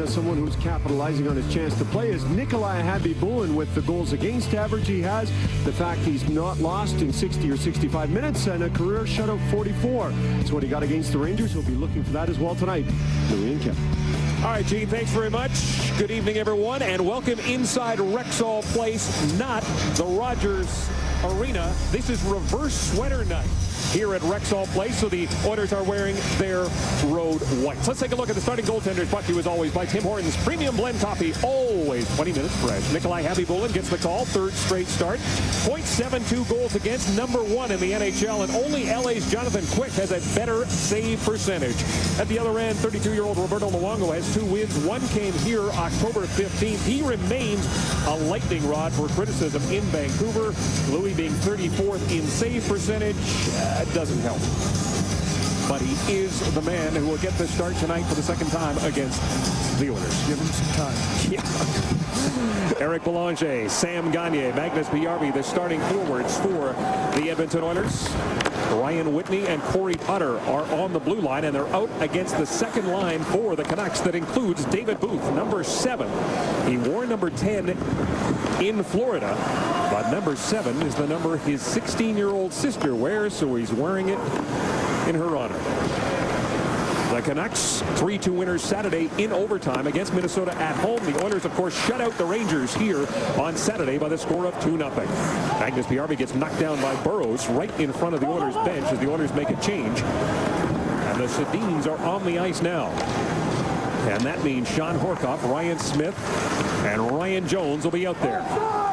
someone who's capitalizing on his chance to play is Nikolai Habibulin with the goals against average he has, the fact he's not lost in 60 or 65 minutes, and a career shutout 44. That's what he got against the Rangers. He'll be looking for that as well tonight. Louis and Kevin. All right, Gene, thanks very much. Good evening, everyone, and welcome inside Rexall Place, not the Rogers Arena. This is reverse sweater night here at Rexall Place, so the Oilers are wearing their road whites. Let's take a look at the starting goaltenders, brought to you as always by Tim Hortons Premium Blend Coffee, always 20 minutes fresh. Nikolai Habibulin gets the call, third straight start. .72 goals against, number one in the NHL, and only LA's Jonathan Quick has a better save percentage. At the other end, 32-year-old Roberto Luongo has 2 wins. One came here October 15th. He remains a lightning rod for criticism in Vancouver. Louis being 34th in save percentage doesn't help. But he is the man who will get the start tonight for the second time against the Oilers. Give him some time. Yeah. Eric Belanger, Sam Gagner, Magnus Bjarvi, the starting forwards for the Edmonton Oilers. Ryan Whitney and Corey Potter are on the blue line, and they're out against the second line for the Canucks. That includes David Booth, number 7. He wore number 10 in Florida, but number 7 is the number his 16-year-old sister wears, so he's wearing it in her honor. The Canucks 3-2 winners Saturday in overtime against Minnesota at home. The Oilers, of course, shut out the Rangers here on Saturday by the score of 2-0. Magnus Bjarvi gets knocked down by Burrows right in front of the Oilers bench as the Oilers make a change. And the Sedins are on the ice now. And that means Sean Horcoff, Ryan Smith, and Ryan Jones will be out there.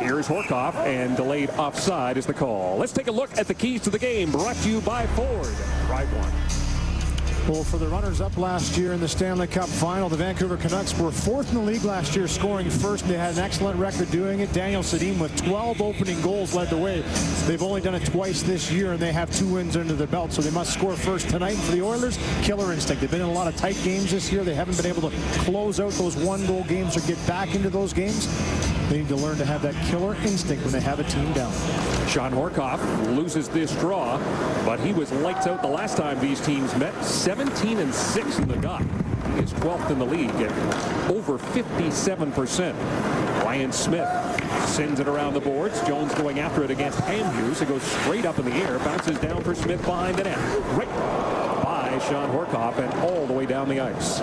Here's Horcoff, and delayed offside is the call. Let's take a look at the keys to the game, brought to you by Ford. Drive one. Well, for the runners-up last year in the Stanley Cup final, the Vancouver Canucks were 4th in the league last year, scoring first. They had an excellent record doing it. Daniel Sedin with 12 opening goals led the way. They've only done it twice this year, and they have 2 wins under their belt, so they must score first tonight. For the Oilers, killer instinct. They've been in a lot of tight games this year. They haven't been able to close out those 1-goal games or get back into those games. They need to learn to have that killer instinct when they have a team down. Sean Horcoff loses this draw, but he was lights out the last time these teams met. 17-6 in the dot. He is 12th in the league at over 57%. Ryan Smith sends it around the boards. Jones going after it against Andrews. It goes straight up in the air, bounces down for Smith behind the net. Right by Sean Horcoff and all the way down the ice.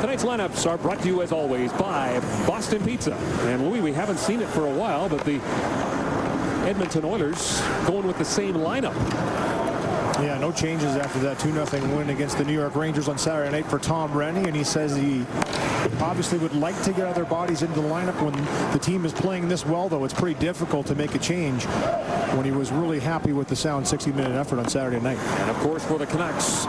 Tonight's lineups are brought to you, as always, by Boston Pizza. And Louis, we haven't seen it for a while, but the Edmonton Oilers going with the same lineup. Yeah, no changes after that 2-0 win against the New York Rangers on Saturday night for Tom Rennie, and he says he obviously would like to get other bodies into the lineup. When the team is playing this well, though, it's pretty difficult to make a change, when he was really happy with the sound 60-minute effort on Saturday night. And, of course, for the Canucks,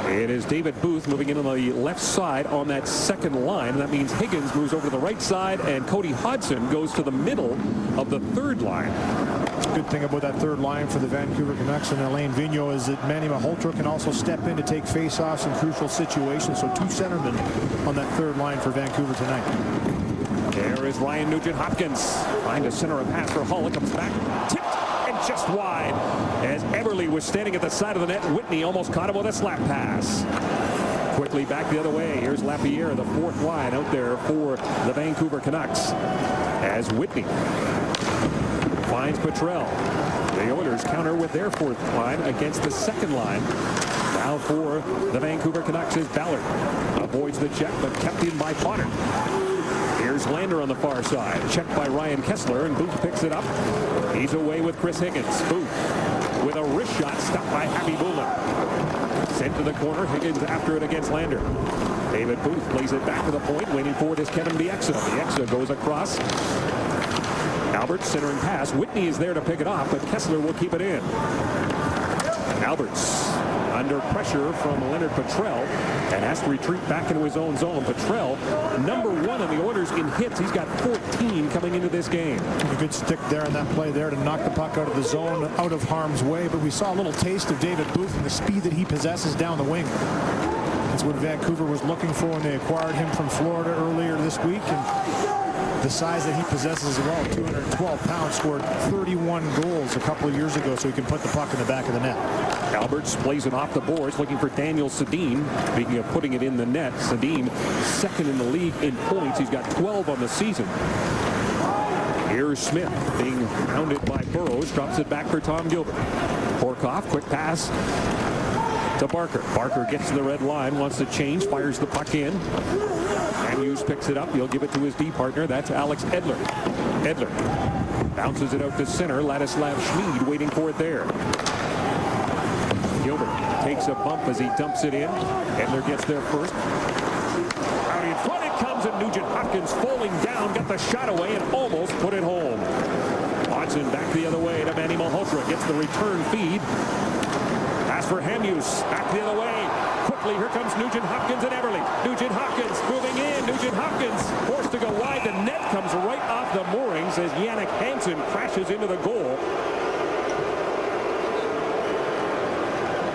it is David Booth moving in on the left side on that second line. And that means Higgins moves over to the right side, and Cody Hodgson goes to the middle of the third line. Good thing about that third line for the Vancouver Canucks and Alain Vigneault is that Manny Malhotra can also step in to take face-offs in crucial situations. So 2 centermen on that third line for Vancouver tonight. There is Ryan Nugent-Hopkins trying to center a pass for Hull. It comes back, tipped, and just wide. As Eberle was standing at the side of the net, Whitney almost caught him with a slap pass. Quickly back the other way. Here's Lapierre, the 4th line out there for the Vancouver Canucks. As Whitney finds Petrell. The Oilers counter with their 4th line against the second line. Now for the Vancouver Canucks is Ballard. Avoids the check, but kept in by Potter. Here's Lander on the far side. Checked by Ryan Kessler, and Booth picks it up. He's away with Chris Higgins. Booth with a wrist shot stopped by Habibulin. Sent to the corner. Higgins after it against Lander. David Booth plays it back to the point. Waiting for it is Kevin Bieksa. Bieksa goes across. Alberts centering pass. Whitney is there to pick it off, but Kessler will keep it in. Alberts under pressure from Leonard Petrell and has to retreat back into his own zone. Petrell, number 1 in the Oilers in hits. He's got 14 coming into this game. A good stick there in that play there to knock the puck out of the zone, out of harm's way. But we saw a little taste of David Booth and the speed that he possesses down the wing. That's what Vancouver was looking for when they acquired him from Florida earlier this week. And the size that he possesses as well, 212 pounds, scored 31 goals a couple of years ago, so he can put the puck in the back of the net. Alberts plays it off the boards, looking for Daniel Sedin. Speaking of putting it in the net, Sedin, second in the league in points. He's got 12 on the season. Here's Smith being pounded by Burrows. Drops it back for Tom Gilbert. Horkoff, quick pass to Barker. Barker gets to the red line, wants to change, fires the puck in. Hughes picks it up. He'll give it to his D partner. That's Alex Edler. Edler bounces it out to center. Ladislav Schmid waiting for it there. Gilbert takes a bump as he dumps it in. Edler gets there first. Out in front it comes, and Nugent Hopkins falling down, got the shot away and almost put it home. Hodgson back the other way to Manny Malhotra. Gets the return feed. Pass for Hughes. Back the other way. Quickly, here comes Nugent Hopkins and Everly. Nugent Hopkins moving in. Nugent Hopkins forced to go wide. The net comes right off the moorings as Jannik Hansen crashes into the goal.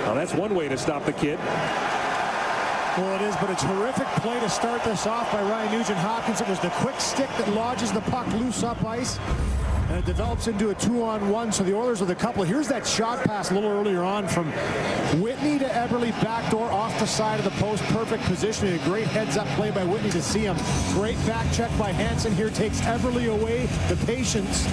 Now that's one way to stop the kid. Well, it is, but a terrific play to start this off by Ryan Nugent-Hopkins. It was the quick stick that lodges the puck loose up ice, and it develops into a 2-on-1. So the Oilers with a couple. Here's that shot pass a little earlier on from Whitney to Eberle, backdoor off the side of the post. Perfect positioning. A great heads-up play by Whitney to see him. Great back check by Hansen here. Takes Eberle away. The patience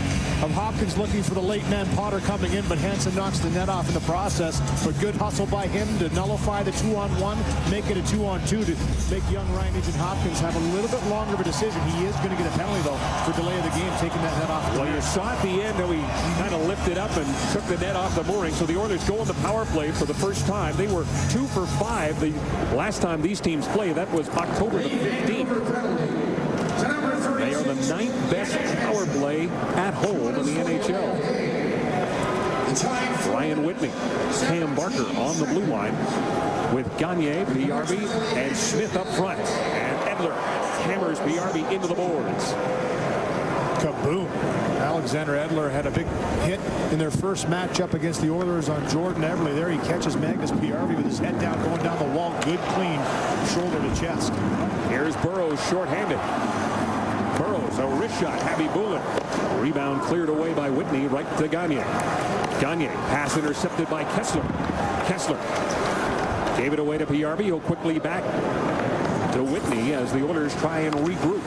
of Hopkins looking for the late man Potter coming in, but Hansen knocks the net off in the process. But good hustle by him to nullify the 2-on-1, make it a 2-on-2 to make young Ryan Nugent-Hopkins have a little bit longer of a decision. He is going to get a penalty, though, for delay of the game, taking that net off. Well, you saw at the end how he kind of lifted up and took the net off the mooring. So the Oilers go on the power play for the first time. They were 2 for 5 the last time these teams played. That was October the 15th. They are the 9th best power play at home in the NHL. Ryan Whitney, Cam Barker on the blue line with Gagne, BRB, and Smith up front. And Edler hammers BRB into the boards. Kaboom. Alexander Edler had a big hit in their first matchup against the Oilers on Jordan Eberle. There he catches Magnus BRB with his head down, going down the wall. Good, clean, shoulder to chest. Here's Burrows shorthanded. Burrows, a wrist shot. Khabibulin. Rebound cleared away by Whitney, right to Gagne. Gagne, pass intercepted by Kessler. Kessler gave it away to BRB. He'll quickly back to Whitney as the Oilers try and regroup.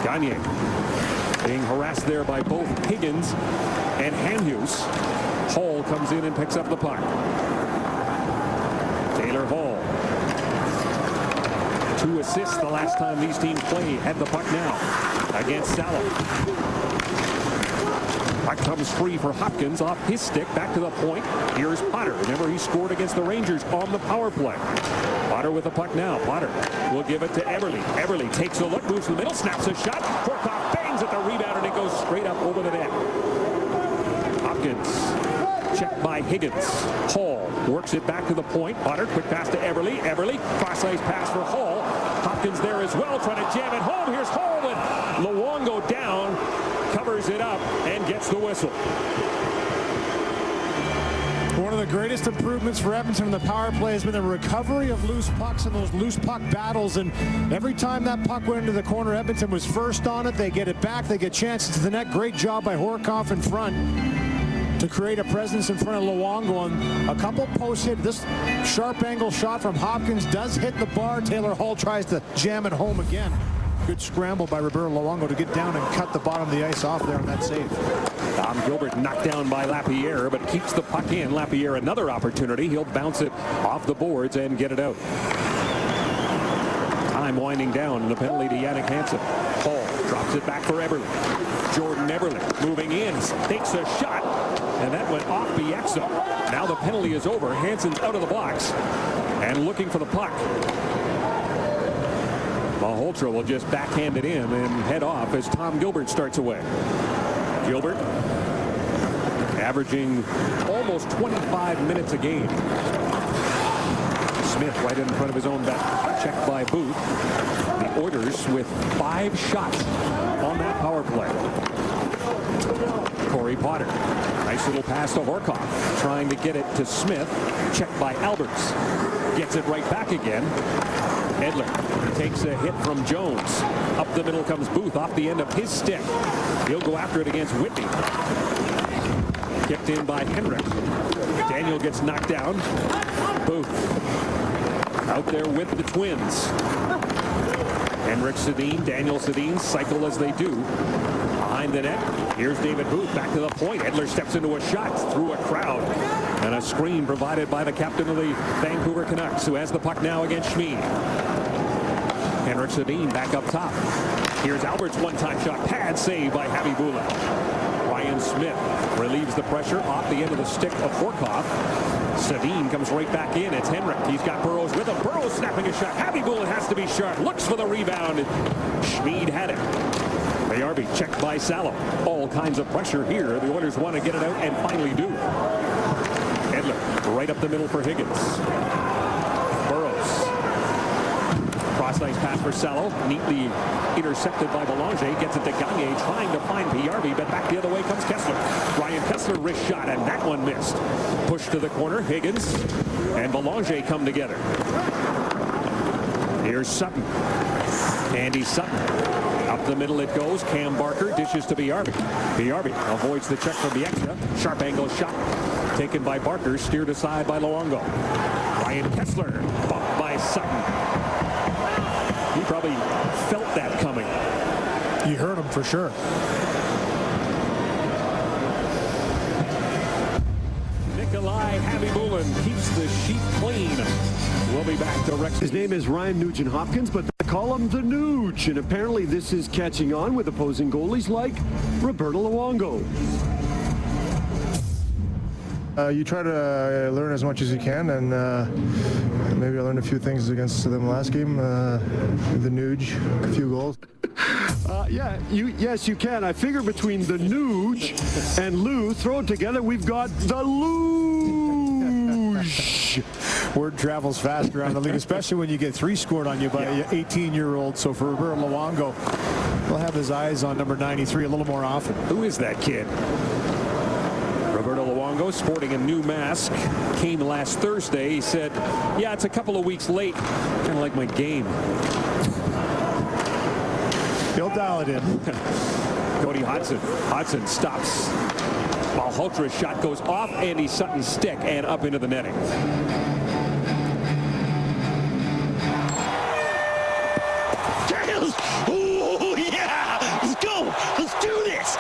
Gagne being harassed there by both Higgins and Hughes. Hall comes in and picks up the puck. Taylor Hall. 2 assists the last time these teams played. Had the puck now against Salo. Puck comes free for Hopkins off his stick. Back to the point. Here's Potter. Remember, he scored against the Rangers on the power play. Potter with the puck now. Potter will give it to Eberle. Eberle takes a look, moves to the middle, snaps a shot. Horkoff bangs at the rebound, and it goes straight up over the net. Hopkins checked by Higgins. Hall works it back to the point. Potter, quick pass to Eberle. Eberle, cross-ice pass for Hall. Hopkins there as well, trying to jam it home. Here's Hall, and Luongo down, covers it up, and gets the whistle. One of the greatest improvements for Edmonton in the power play has been the recovery of loose pucks and those loose puck battles. And every time that puck went into the corner, Edmonton was first on it. They get it back. They get chances to the net. Great job by Horkoff in front to create a presence in front of Luongo. On a couple post hit. This sharp angle shot from Hopkins does hit the bar. Taylor Hall tries to jam it home again. Good scramble by Roberto Luongo to get down and cut the bottom of the ice off there on that save. Tom Gilbert knocked down by Lapierre, but keeps the puck in. Lapierre another opportunity. He'll bounce it off the boards and get it out. Time winding down, and the penalty to Jannik Hansen. Hall drops it back for Eberle. Jordan Eberle moving in, takes a shot, and that went off Bieksa. Now the penalty is over. Hansen's out of the box and looking for the puck. Malhotra will just backhand it in and head off as Tom Gilbert starts away. Gilbert averaging almost 25 minutes a game. Smith right in front of his own back. Checked by Booth. The Oilers with 5 shots on that power play. Corey Potter. Nice little pass to Horkoff. Trying to get it to Smith. Checked by Alberts. Gets it right back again. Edler takes a hit from Jones. Up the middle comes Booth off the end of his stick. He'll go after it against Whitney. Kicked in by Henrik. Daniel gets knocked down. Booth out there with the Twins. Henrik Sedin, Daniel Sedin cycle as they do. Behind the net, here's David Booth back to the point. Edler steps into a shot through a crowd. And a screen provided by the captain of the Vancouver Canucks, who has the puck now against Schmid. Henrik Sedin back up top. Here's Albert's one-time shot. Pad save by Habibulin. Ryan Smith relieves the pressure off the end of the stick of Horkoff. Sedin comes right back in. It's Henrik. He's got Burrows with him. Burrows snapping a shot. Habibulin has to be sharp. Looks for the rebound. Schmid had it. Bayarby checked by Salo. All kinds of pressure here. The Oilers want to get it out and finally do. Edler right up the middle for Higgins. Burrows. Cross-ice pass for Salo. Neatly intercepted by Belanger. Gets it to Gagne, trying to find Bayarby, but back the other way comes Kessler. Ryan Kessler wrist shot, and that one missed. Push to the corner. Higgins and Belanger come together. Here's Sutton. Andy Sutton. Up the middle it goes. Cam Barker dishes to Bayarby. Bayarby avoids the check from Bieksa. Sharp angle shot taken by Barker, steered aside by Luongo. Ryan Kessler bumped by Sutton. He probably felt that coming. You heard him for sure. Nikolai Habibulin keeps the sheet clean. We'll be back to Rex. His name is Ryan Nugent-Hopkins, but they call him the Nuge, and apparently this is catching on with opposing goalies like Roberto Luongo. You try to learn as much as you can, and maybe I learned a few things against them last game. The Nuge, a few goals. Yes, you can. I figure between the Nuge and Lou, throw it together, we've got the Luge. Word travels fast around the league, especially when you get 3 scored on you by an 18-year-old. So for Roberto Luongo, he'll have his eyes on number 93 a little more often. Who is that kid? Roberto Luongo, sporting a new mask, came last Thursday. He said, yeah, it's a couple of weeks late. Kind of like my game. He'll dial it in. Cody Hodgson. Hodgson stops. While Malhotra's shot goes off Andy Sutton's stick and up into the netting. Oh, yeah! Let's go! Let's do this!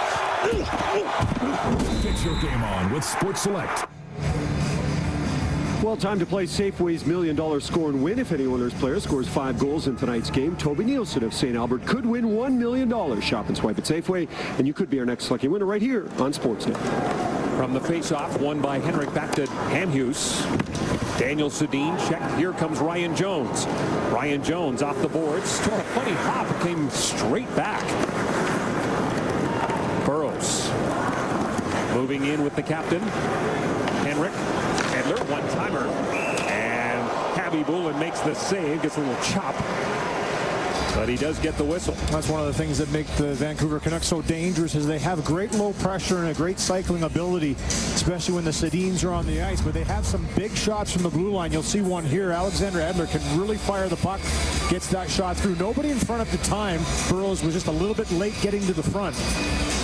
Fix your game on with Sports Select. Well, time to play Safeway's $1 million score and win. If any Oilers player scores 5 goals in tonight's game, Toby Nielsen of St. Albert could win $1 million. Shop and swipe at Safeway, and you could be our next lucky winner right here on Sportsnet. From the face-off, won by Henrik, back to Hamhuis. Daniel Sedin checked. Here comes Ryan Jones. Ryan Jones off the boards. Took a funny hop. Came straight back. Burrows moving in with the captain. Henrik. Edler, one-timer. And Habibulin makes the save. Gets a little chop. But he does get the whistle. That's one of the things that make the Vancouver Canucks so dangerous is they have great low pressure and a great cycling ability, especially when the Sedins are on the ice. But they have some big shots from the blue line. You'll see one here. Alexander Edler can really fire the puck, gets that shot through. Nobody in front at the time. Burrows was just a little bit late getting to the front.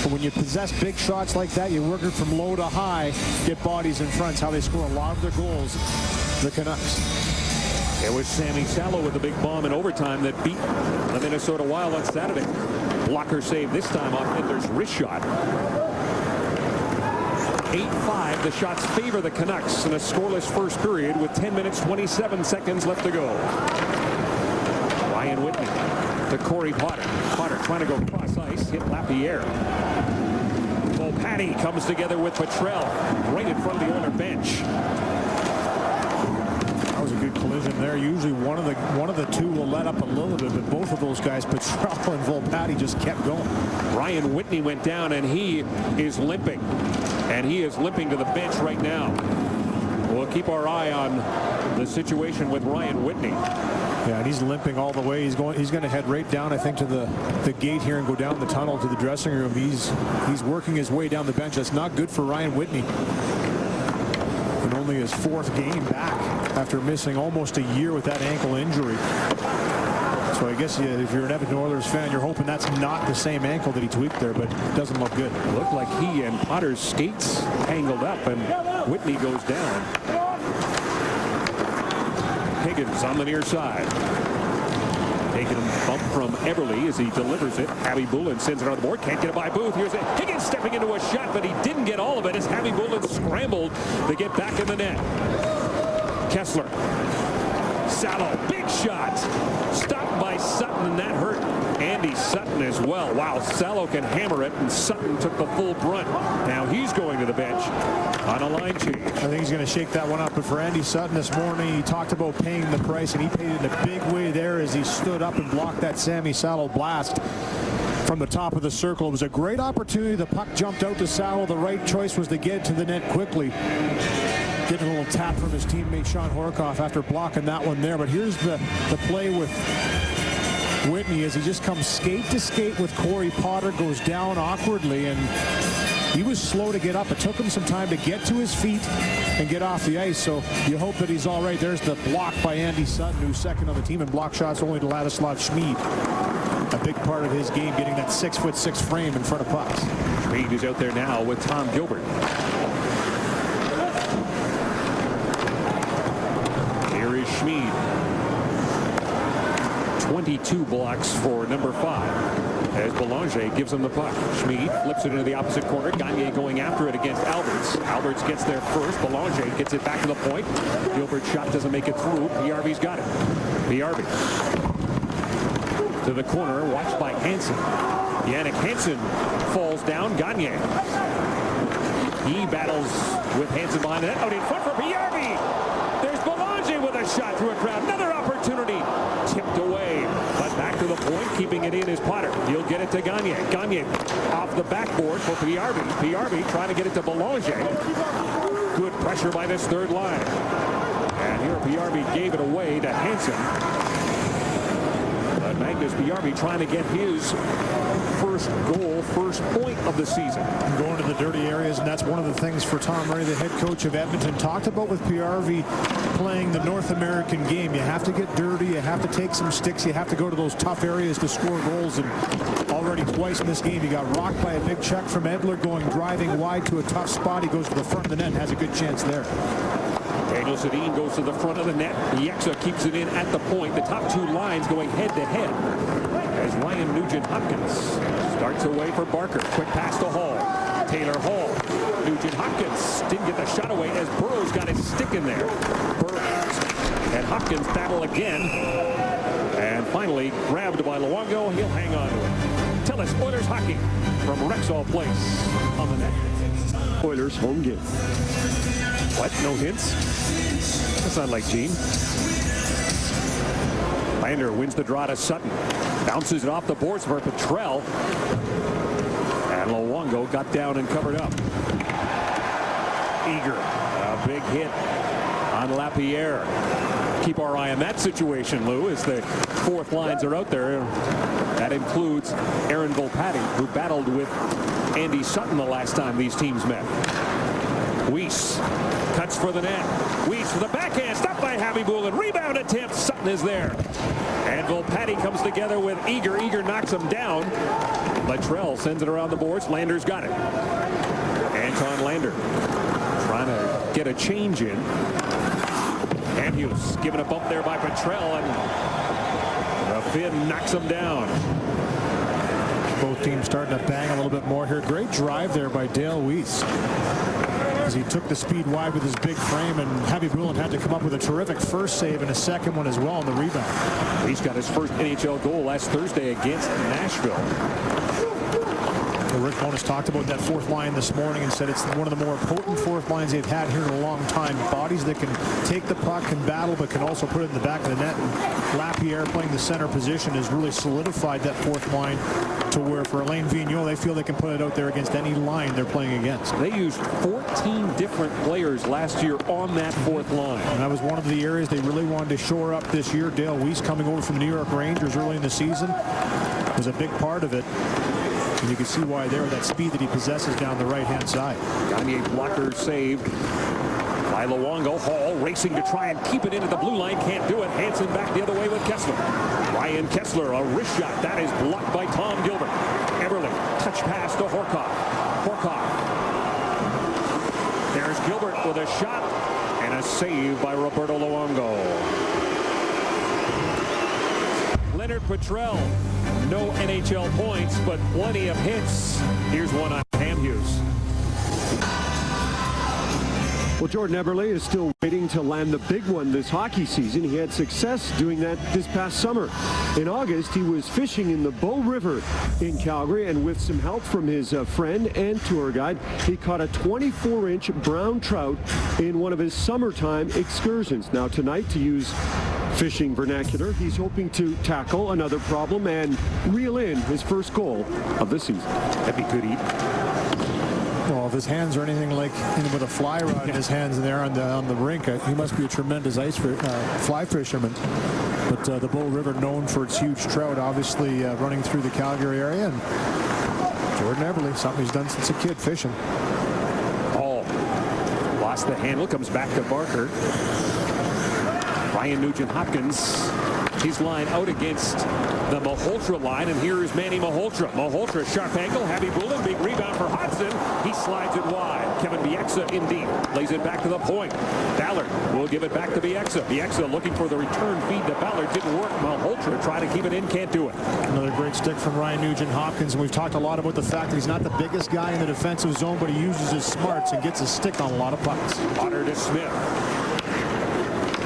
But when you possess big shots like that, you're working from low to high, get bodies in front. It's how they score a lot of their goals, the Canucks. It was Sammy Salo with a big bomb in overtime that beat the Minnesota Wild on Saturday. Blocker save this time off Edler's wrist shot. 8-5. The shots favor the Canucks in a scoreless first period with 10 minutes, 27 seconds left to go. Ryan Whitney to Corey Potter. Potter trying to go cross ice, hit Lapierre. Volpatty comes together with Petrell right in front of the Oiler bench. That was a good collision there. Usually one of the two will let up a little bit, but both of those guys, Petrell and Volpatty, just kept going. Ryan Whitney went down, and he is limping. And he is limping to the bench right now. We'll keep our eye on the situation with Ryan Whitney. Yeah, and he's limping all the way. He's going to head right down, I think, to the gate here and go down the tunnel to the dressing room. He's working his way down the bench. That's not good for Ryan Whitney. And only his 4th game back after missing almost a year with that ankle injury. So I guess if you're an Edmonton Oilers fan, you're hoping that's not the same ankle that he tweaked there, but it doesn't look good. Looked like he and Potter's skates tangled up, and Whitney goes down. Higgins on the near side. Taking a bump from Eberle as he delivers it. Habby Bullen sends it on the board. Can't get it by Booth. Here's it. Higgins stepping into a shot, but he didn't get all of it as Habby Bullen scrambled to get back in the net. Kessler. Salo. Big shot. Stopped by Sutton, and that hurt Andy Sutton as well. Wow, Salo can hammer it, and Sutton took the full brunt. Now he's going to the bench on a line change. I think he's going to shake that one up. But for Andy Sutton this morning, he talked about paying the price, and he paid it in a big way there as he stood up and blocked that Sammy Salo blast from the top of the circle. It was a great opportunity. The puck jumped out to Salo. The right choice was to get to the net quickly. Getting a little tap from his teammate Sean Horkoff after blocking that one there. But here's the play with Whitney as he just comes skate to skate with Corey Potter, goes down awkwardly, and he was slow to get up. It took him some time to get to his feet and get off the ice, so you hope that he's all right. There's the block by Andy Sutton, who's second on the team in block shots, only to Ladislav Schmid. A big part of his game, getting that 6'6" frame in front of pucks. Schmid is out there now with Tom Gilbert. Here is Schmid. 22 blocks for number 5 as Belanger gives him the puck. Schmid flips it into the opposite corner. Gagne going after it against Alberts. Alberts gets there first. Belanger gets it back to the point. Gilbert's shot doesn't make it through. PRV's got it. PRV to the corner, watched by Hansen. Yannick Hansen falls down. Gagne. He battles with Hansen behind the net. Out in front for PRV. There's Belanger with a shot through a crowd. Another opportunity. Tipped away, but back to the point, keeping it in is Potter. He'll get it to Gagne. Gagne off the backboard for PRV. PRV trying to get it to Belanger. Good pressure by this third line. And here PRV gave it away to Hansen. But Magnus PRV trying to get his first goal, first point of the season. Going to the dirty areas, and that's one of the things for Tom Murray, the head coach of Edmonton, talked about with PRV playing the North American game. You have to get dirty, you have to take some sticks, you have to go to those tough areas to score goals. And already twice in this game, he got rocked by a big check from Edler, driving wide to a tough spot. He goes to the front of the net and has a good chance there. Daniel Sedin goes to the front of the net. Yexa keeps it in at the point. The top two lines going head to head as Ryan Nugent-Hopkins starts away for Barker. Quick pass to Hall. Taylor Hall. Nugent-Hopkins didn't get the shot away as Burrows got his stick in there. Burrows and Hopkins battle again. And finally grabbed by Luongo. He'll hang on to it. Telus Oilers hockey from Rexall Place on the net. Oilers home game. What? No hints? That's not like Gene. Lander wins the draw to Sutton. Bounces it off the boards for Petrell. And Luongo got down and covered up. Eager. A big hit on Lapierre. Keep our eye on that situation, Lou, as the fourth lines are out there. That includes Aaron Volpatti, who battled with Andy Sutton the last time these teams met. Weiss cuts for the net. Weiss for the backhand, stopped by Habby Bullen. Rebound attempt. Sutton is there. And Volpatti comes together with Eager. Eager knocks him down. Latrell sends it around the boards. Lander's got it. Anton Lander trying to get a change in. Hughes given a bump there by Petrell, and the Finn knocks him down. Both teams starting to bang a little bit more here. Great drive there by Dale Weiss as he took the speed wide with his big frame, and Habby Bullen had to come up with a terrific first save and a second one as well on the rebound. He's got his first NHL goal last Thursday against Nashville. Rick Bowness talked about that fourth line this morning and said it's one of the more potent fourth lines they've had here in a long time. Bodies that can take the puck and battle, but can also put it in the back of the net. And Lapierre playing the center position has really solidified that fourth line to where for Alain Vigneault, they feel they can put it out there against any line they're playing against. They used 14 different players last year on that fourth line. And that was one of the areas they really wanted to shore up this year. Dale Weiss coming over from the New York Rangers early in the season was a big part of it. And you can see why there, that speed that he possesses down the right-hand side. Gagne blocker saved by Luongo. Hall racing to try and keep it into the blue line. Can't do it. Hansen back the other way with Kessler. Ryan Kessler, a wrist shot. That is blocked by Tom Gilbert. Eberle, touch pass to Horkoff. Horkoff. There's Gilbert with a shot and a save by Roberto Luongo. Leonard Petrell, no NHL points, but plenty of hits. Here's one on Cam Hughes. Well, Jordan Eberle is still waiting to land the big one this hockey season. He had success doing that this past summer. In August, he was fishing in the Bow River in Calgary, and with some help from his friend and tour guide, he caught a 24-inch brown trout in one of his summertime excursions. Now tonight, to use fishing vernacular, he's hoping to tackle another problem and reel in his first goal of the season. That'd be good eating. Well, if his hands are anything like with a fly rod in his hands there on the rink, he must be a tremendous fly fisherman. But the Bow River, known for its huge trout, obviously running through the Calgary area. And Jordan Eberle, something he's done since a kid, fishing. Oh, lost the handle, comes back to Barker. Ryan Nugent-Hopkins, his line out against the Malhotra line, and here is Manny Malhotra. Malhotra, sharp angle, Happy Bullen, big rebound for Hodgson. He slides it wide. Kevin Bieksa in deep, lays it back to the point. Ballard will give it back to Bieksa. Bieksa looking for the return feed to Ballard. Didn't work. Malhotra trying to keep it in, can't do it. Another great stick from Ryan Nugent-Hopkins, and we've talked a lot about the fact that he's not the biggest guy in the defensive zone, but he uses his smarts and gets his stick on a lot of pucks. Potter to Smith.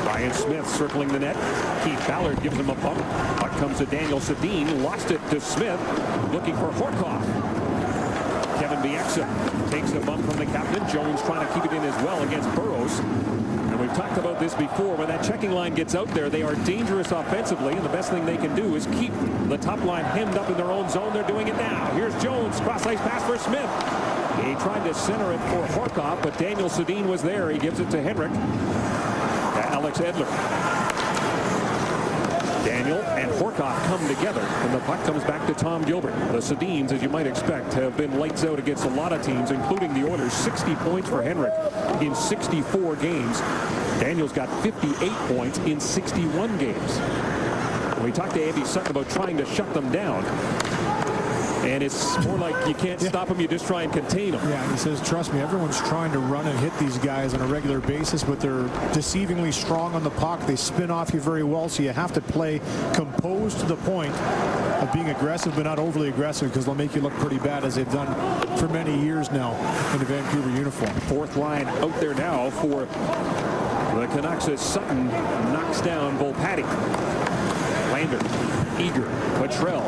Ryan Smith circling the net. Keith Ballard gives him a bump. Puck comes to Daniel Sedin. Lost it to Smith. Looking for Horkoff. Kevin Bieksa takes a bump from the captain. Jones trying to keep it in as well against Burrows. And we've talked about this before. When that checking line gets out there, they are dangerous offensively. And the best thing they can do is keep the top line hemmed up in their own zone. They're doing it now. Here's Jones. Cross-ice pass for Smith. He tried to center it for Horkoff, but Daniel Sedin was there. He gives it to Henrik. Alex Edler. Daniel and Horkoff come together, and the puck comes back to Tom Gilbert. The Sedins, as you might expect, have been lights out against a lot of teams, including the Oilers. 60 points for Henrik in 64 games. Daniel's got 58 points in 61 games. We talked to Andy Sutton about trying to shut them down. And it's more like you can't stop them, you just try and contain them. Yeah, he says, trust me, everyone's trying to run and hit these guys on a regular basis, but they're deceivingly strong on the puck. They spin off you very well, so you have to play composed to the point of being aggressive, but not overly aggressive, because they'll make you look pretty bad, as they've done for many years now in the Vancouver uniform. Fourth line out there now for the Canucks as Sutton knocks down Volpatti. Lander, Eager, Petrell.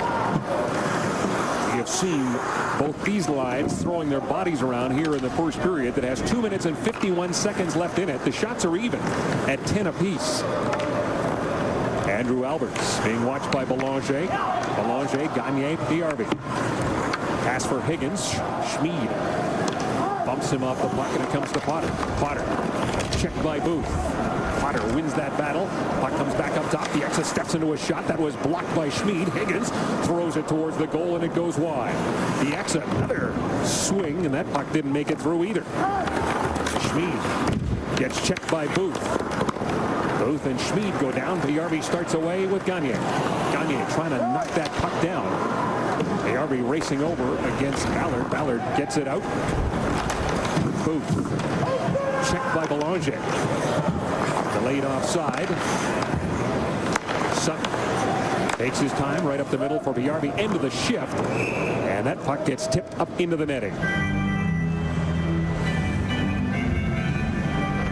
We have seen both these lines throwing their bodies around here in the first period that has 2 minutes and 51 seconds left in it. The shots are even at 10 apiece. Andrew Alberts being watched by Belanger. Belanger, Gagne, PRV. Pass for Higgins. Schmid bumps him off the puck, and it comes to Potter. Potter checked by Booth. Potter wins that battle. Puck comes back up top. Bieksa steps into a shot that was blocked by Schmid. Higgins throws it towards the goal, and it goes wide. Bieksa, another swing, and that puck didn't make it through either. Schmid gets checked by Booth. Booth and Schmid go down. PRV starts away with Gagne. Gagne trying to knock that puck down. PRV racing over against Ballard. Ballard gets it out. Booth checked by Belanger. Delayed offside. Sutton takes his time right up the middle for PRV. End of the shift. And that puck gets tipped up into the netting.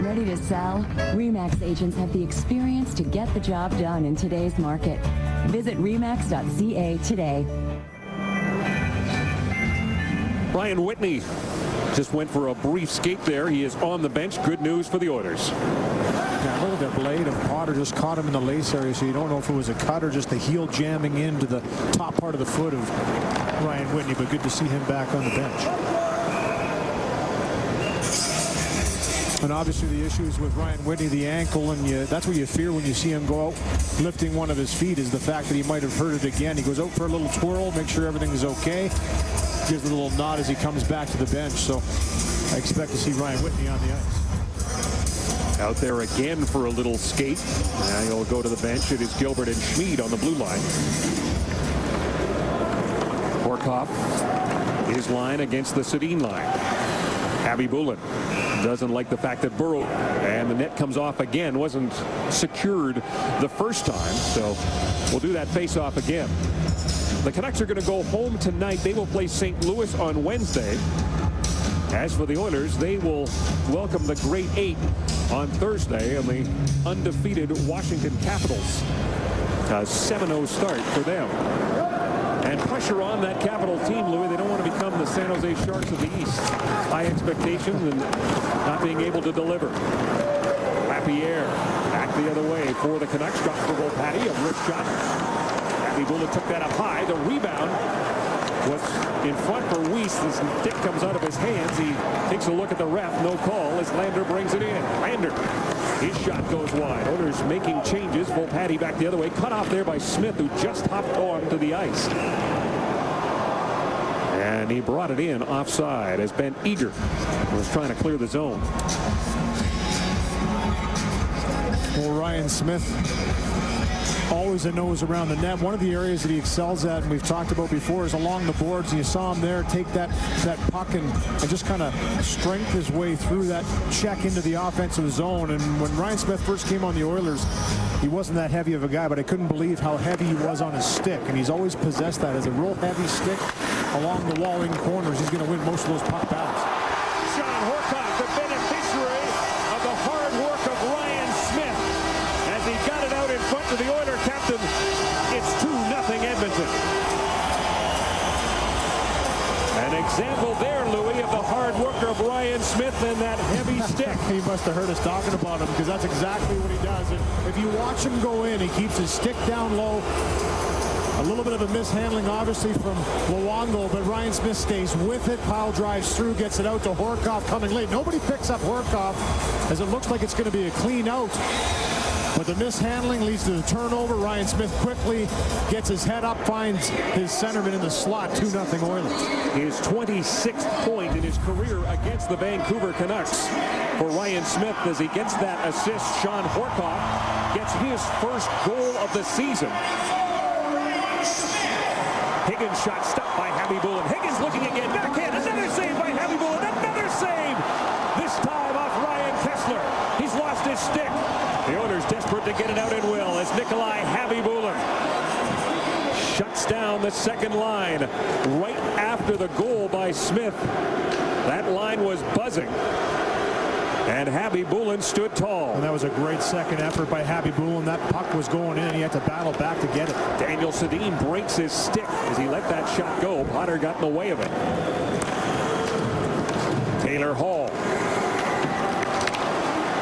Ready to sell? RE/MAX agents have the experience to get the job done in today's market. Visit remax.ca today. Ryan Whitney just went for a brief skate there. He is on the bench. Good news for the Oilers. Yeah, a little bit blade of Potter just caught him in the lace area, so you don't know if it was a cut or just the heel jamming into the top part of the foot of Ryan Whitney, but good to see him back on the bench. And obviously the issues with Ryan Whitney, the ankle, and that's what you fear when you see him go out lifting one of his feet, is the fact that he might have hurt it again. He goes out for a little twirl, make sure everything is okay. Gives a little nod as he comes back to the bench. So I expect to see Ryan Whitney on the ice. Out there again for a little skate. Now he'll go to the bench. It is Gilbert and Schmid on the blue line. Horkoff, his line against the Sedin line. Abby Bullen doesn't like the fact that Burrow, and the net comes off again, wasn't secured the first time, so we'll do that face-off again. The Canucks are going to go home tonight. They will play St. Louis on Wednesday. As for the Oilers, they will welcome the Great Eight on Thursday and the undefeated Washington Capitals. A 7-0 start for them. And pressure on that Capital team, Louis. They don't want to become the San Jose Sharks of the East. High expectations and not being able to deliver. Lapierre back the other way for the Canucks. Drops the goal patty. A wrist shot. Bullet took that up high. The rebound was in front for Weiss. The stick comes out of his hands. He takes a look at the ref. No call as Lander brings it in. Lander, his shot goes wide. Oilers making changes. Full patty back the other way. Cut off there by Smith, who just hopped on to the ice. And he brought it in offside as Ben Eager was trying to clear the zone. Well, Ryan Smith, always a nose around the net. One of the areas that he excels at, and we've talked about before, is along the boards. You saw him there take that puck and just kind of strength his way through that check into the offensive zone. And when Ryan Smith first came on the Oilers, he wasn't that heavy of a guy, but I couldn't believe how heavy he was on his stick. And he's always possessed that as a real heavy stick along the wall in corners. He's going to win most of those puck battles. Sean Horcock, the beneficiary of the hard work of Ryan Smith, as he got it out in front of the Oilers captain. It's 2-0 Edmonton. An example there, Louis, of the hard work of Ryan Smith and that heavy stick. He must have heard us talking about him, because that's exactly what he does. And if you watch him go in, he keeps his stick down low. A little bit of a mishandling, obviously, from Luongo, but Ryan Smith stays with it. Pile drives through, gets it out to Horcoff coming late. Nobody picks up Horcoff, as it looks like it's going to be a clean out. But the mishandling leads to the turnover. Ryan Smith quickly gets his head up, finds his centerman in the slot. 2-0 Oilers. His 26th point in his career against the Vancouver Canucks for Ryan Smith, as he gets that assist. Sean Horcock gets his first goal of the season. Higgins shot stopped by Habibulin. Higgins looking again. Backhand. Another save by Habibulin. Another save. This time off Ryan Kessler. He's lost his stick. The Oilers desperate to get it out in will as Nikolai Habibulin shuts down the second line right after the goal by Smith. That line was buzzing, and Habibulin stood tall. And that was a great second effort by Habibulin. That puck was going in. He had to battle back to get it. Daniel Sedin breaks his stick as he let that shot go. Potter got in the way of it. Taylor Hall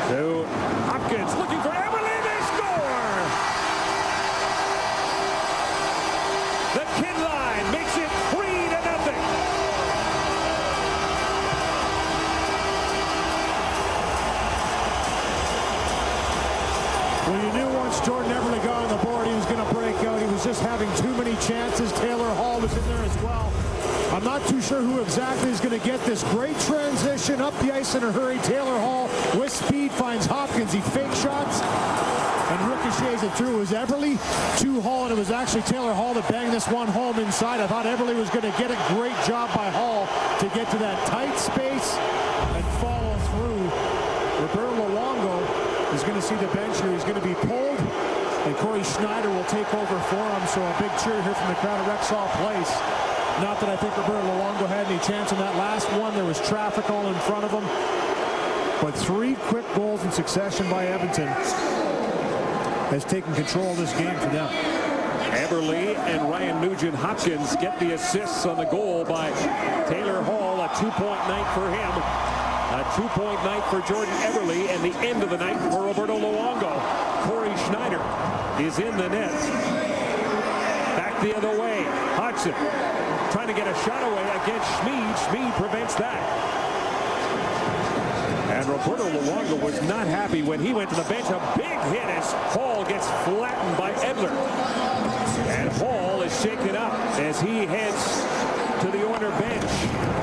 to Hopkins, looking for Eberle. They score! The kid line makes it 3-0. Well, you knew once Jordan Eberle got on the board, he was going to break out. He was just having too many chances. Taylor Hall was in there as well. I'm not too sure who exactly is going to get this great transition up the ice in a hurry. Taylor Hall with speed finds Hopkins. He fake shots and ricochets it through. It was Eberle to Hall, and it was actually Taylor Hall that banged this one home inside. I thought Eberle was going to get it. Great job by Hall to get to that tight space and follow through. Roberto Luongo is going to see the bench here. He's going to be pulled, and Corey Schneider will take over for him. So a big cheer here from the crowd at Rexall Place. Not that I think Roberto Luongo had any chance in that last one. There was traffic all in front of him. But 3 quick goals in succession by Edmonton has taken control of this game for them. Eberle and Ryan Nugent-Hopkins get the assists on the goal by Taylor Hall. A 2-point night for him. A 2-point night for Jordan Eberle, and the end of the night for Roberto Luongo. Corey Schneider is in the net. Back the other way. Hodgson trying to get a shot away against Schmid. Schmid prevents that. And Roberto Luongo was not happy when he went to the bench. A big hit as Hall gets flattened by Edler. And Hall is shaken up as he heads to the Oilers bench.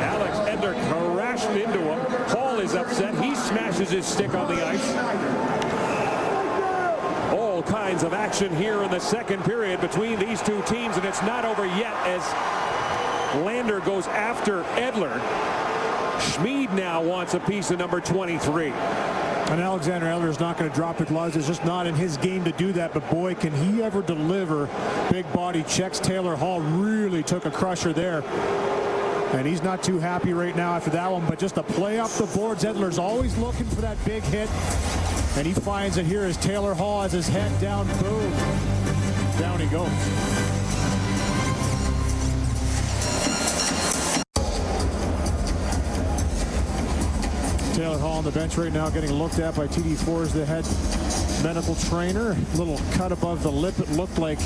Alex Edler crashed into him. Hall is upset. He smashes his stick on the ice. All kinds of action here in the second period between these two teams, and it's not over yet as Lander goes after Edler. Schmid now wants a piece of number 23. And Alexander Edler is not going to drop the gloves. It's just not in his game to do that. But boy, can he ever deliver big body checks. Taylor Hall really took a crusher there. And he's not too happy right now after that one. But just a play up the boards. Edler's always looking for that big hit. And he finds it here as Taylor Hall has his head down. Boom. Down he goes. Taylor Hall on the bench right now getting looked at by TD4 as the head medical trainer. Little cut above the lip. It looked like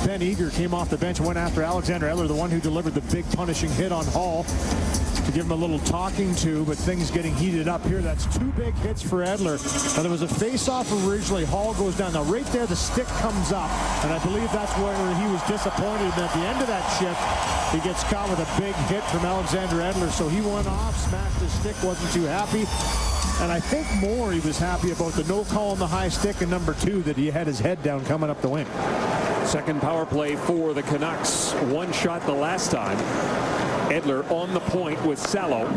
Ben Eager came off the bench and went after Alexander Edler, the one who delivered the big punishing hit on Hall to give him a little talking to, but things getting heated up here. That's two big hits for Edler. Now there was a face-off originally. Hall goes down. Now right there the stick comes up, and I believe that's where he was disappointed. And at the end of that shift, he gets caught with a big hit from Alexander Edler. So he went off, smashed his stick, wasn't too happy. And I think more he was happy about the no call on the high stick and number 2 that he had his head down coming up the wing. Second power play for the Canucks. One shot the last time. Edler on the point with Salo.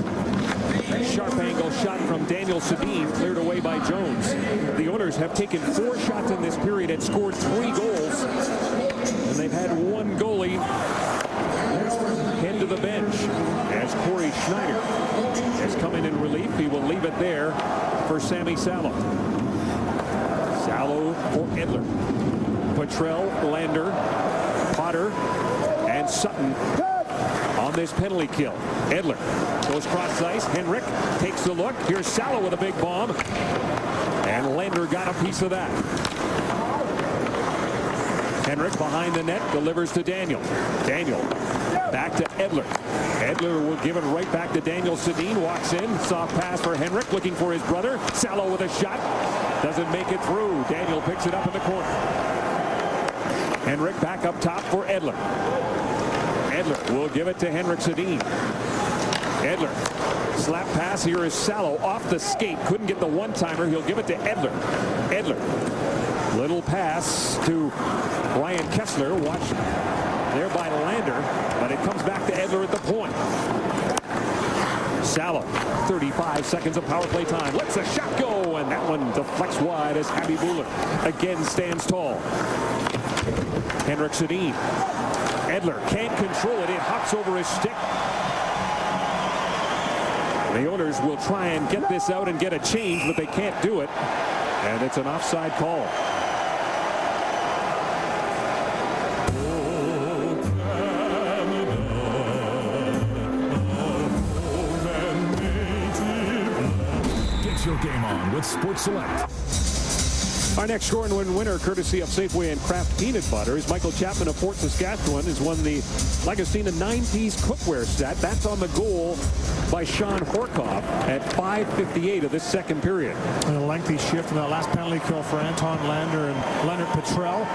Sharp angle shot from Daniel Sedin, cleared away by Jones. The Oilers have taken 4 shots in this period and scored 3 goals. And they've had one goalie head to the bench as Corey Schneider has come in relief. He will leave it there for Sammy Salo. Salo for Edler. Petrell, Lander, Potter, and Sutton on this penalty kill. Edler goes cross ice. Henrik takes a look. Here's Salo with a big bomb. And Lander got a piece of that. Henrik behind the net delivers to Daniel. Daniel back to Edler. Edler will give it right back to Daniel Sedin. Walks in. Soft pass for Henrik looking for his brother. Salo with a shot. Doesn't make it through. Daniel picks it up in the corner. Henrik back up top for Edler. Edler will give it to Henrik Sedin. Edler. Slap pass. Here is Salo off the skate. Couldn't get the one-timer. He'll give it to Edler. Edler. Little pass to Ryan Kessler. Watch there by Lander. But it comes back to Edler at the point. Salo. 35 seconds of power play time. Lets the shot go. And that one deflects wide as Habib Buller again stands tall. Henrik Sedin. Edler can't control it. It hops over his stick. The Oilers will try and get this out and get a change, but they can't do it. And it's an offside call. Get your game on with Sports Select. Our next score and win winner, courtesy of Safeway and Kraft Peanut Butter, is Michael Chapman of Fort Saskatchewan, has won the Lagostina 9-piece cookware set. That's on the goal by Sean Horkoff at 5:58 of this second period. And a lengthy shift in that last penalty kill for Anton Lander and Leonard Petrell.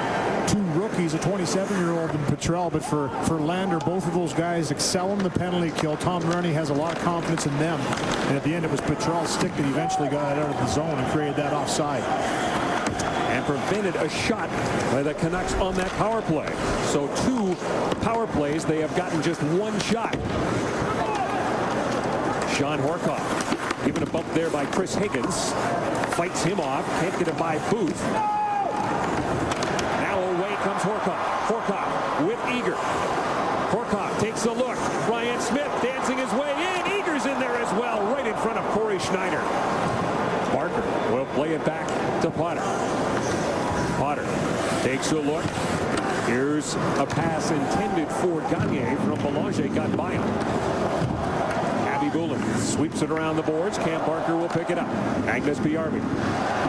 2 rookies, a 27-year-old and Petrell, but for Lander, both of those guys excel in the penalty kill. Tom Rennie has a lot of confidence in them. And at the end, it was Petrell's stick that eventually got it out of the zone and created that offside. And prevented a shot by the Canucks on that power play. So 2 power plays, they have gotten just 1 shot. Sean Horkoff given a bump there by Chris Higgins. Fights him off. Can't get it by Booth. Now away comes Horkoff. Horkoff with Eager. Horkoff takes a look. Ryan Smith dancing his way in. Eager's in there as well, right in front of Corey Schneider. Barker will play it back to Potter. Potter takes a look. Here's a pass intended for Gagne from Belanger. Got by him. Abby Bullen sweeps it around the boards. Cam Barker will pick it up. Agnes Biarbi.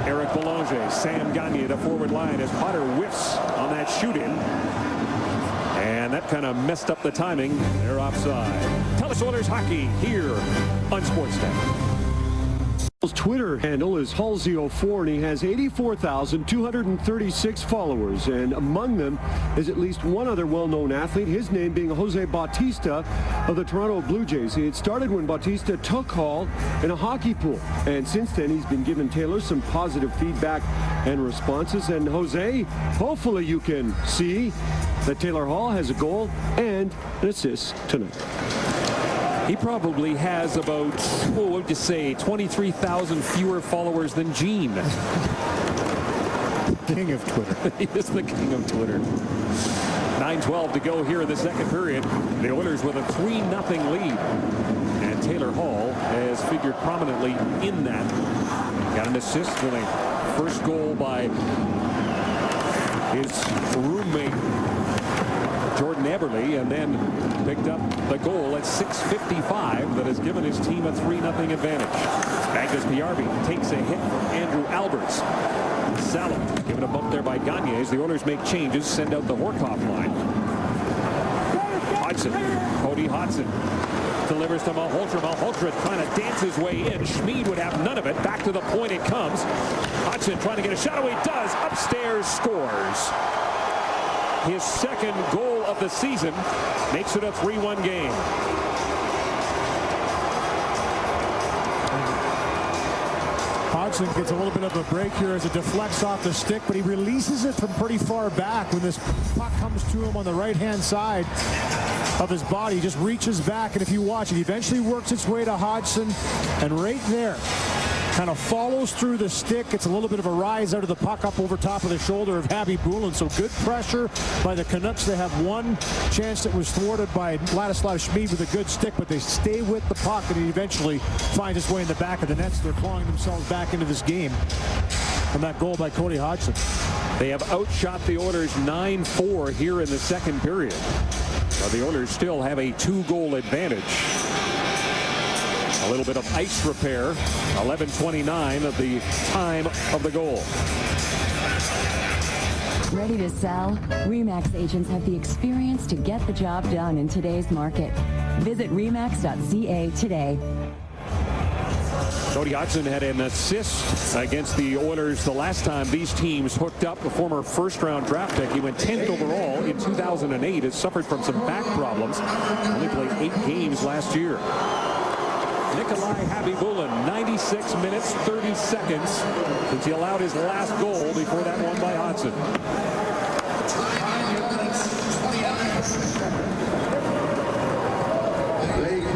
Eric Belanger. Sam Gagne, the forward line, as Potter whiffs on that shoot-in. And that kind of messed up the timing. They're offside. TELUS Oilers hockey here on Sportsnet. His Twitter handle is Halsey04, and he has 84,236 followers, and among them is at least one other well-known athlete, his name being Jose Bautista of the Toronto Blue Jays. It started when Bautista took Hall in a hockey pool, and since then he's been giving Taylor some positive feedback and responses. And Jose, hopefully you can see that Taylor Hall has a goal and an assist tonight. He probably has about, what would you say, 23,000 fewer followers than Gene. King of Twitter. He is the king of Twitter. 9:12 to go here in the second period. The Oilers with a 3-0 lead. And Taylor Hall has figured prominently in that. Got an assist with a first goal by his roommate Jordan Eberle, and then picked up the goal at 6:55 that has given his team a 3-0 advantage. Magnus Piarvi takes a hit from Andrew Alberts. Salo given a bump there by Gagne as the Oilers make changes, send out the Horkoff line. Hodgson, Cody Hodgson delivers to Malhotra. Malhotra trying to dance his way in. Schmid would have none of it. Back to the point it comes. Hodgson trying to get a shot away. Does. Upstairs, scores. His second goal of the season makes it a 3-1 game. Hodgson gets a little bit of a break here as it deflects off the stick, but he releases it from pretty far back when this puck comes to him on the right-hand side of his body. He just reaches back, and if you watch it, eventually works its way to Hodgson, and right there kind of follows through the stick. It's a little bit of a rise out of the puck up over top of the shoulder of Habby Bulin. So good pressure by the Canucks. They have one chance that was thwarted by Ladislav Schmid with a good stick, but they stay with the puck, and he eventually finds his way in the back of the net. So they're clawing themselves back into this game. And that goal by Cody Hodgson. They have outshot the Oilers 9-4 here in the second period. Now the Oilers still have a 2-goal advantage. A little bit of ice repair. 11:29 of the time of the goal. Ready to sell? RE/MAX agents have the experience to get the job done in today's market. Visit RE/MAX.ca today. Cody Hodgson had an assist against the Oilers the last time these teams hooked up. The former first-round draft pick. He went 10th overall in 2008. Has suffered from some back problems. Only played 8 games last year. Nikolai Habibulin, 96 minutes, 30 seconds since he allowed his last goal before that one by Hodgson.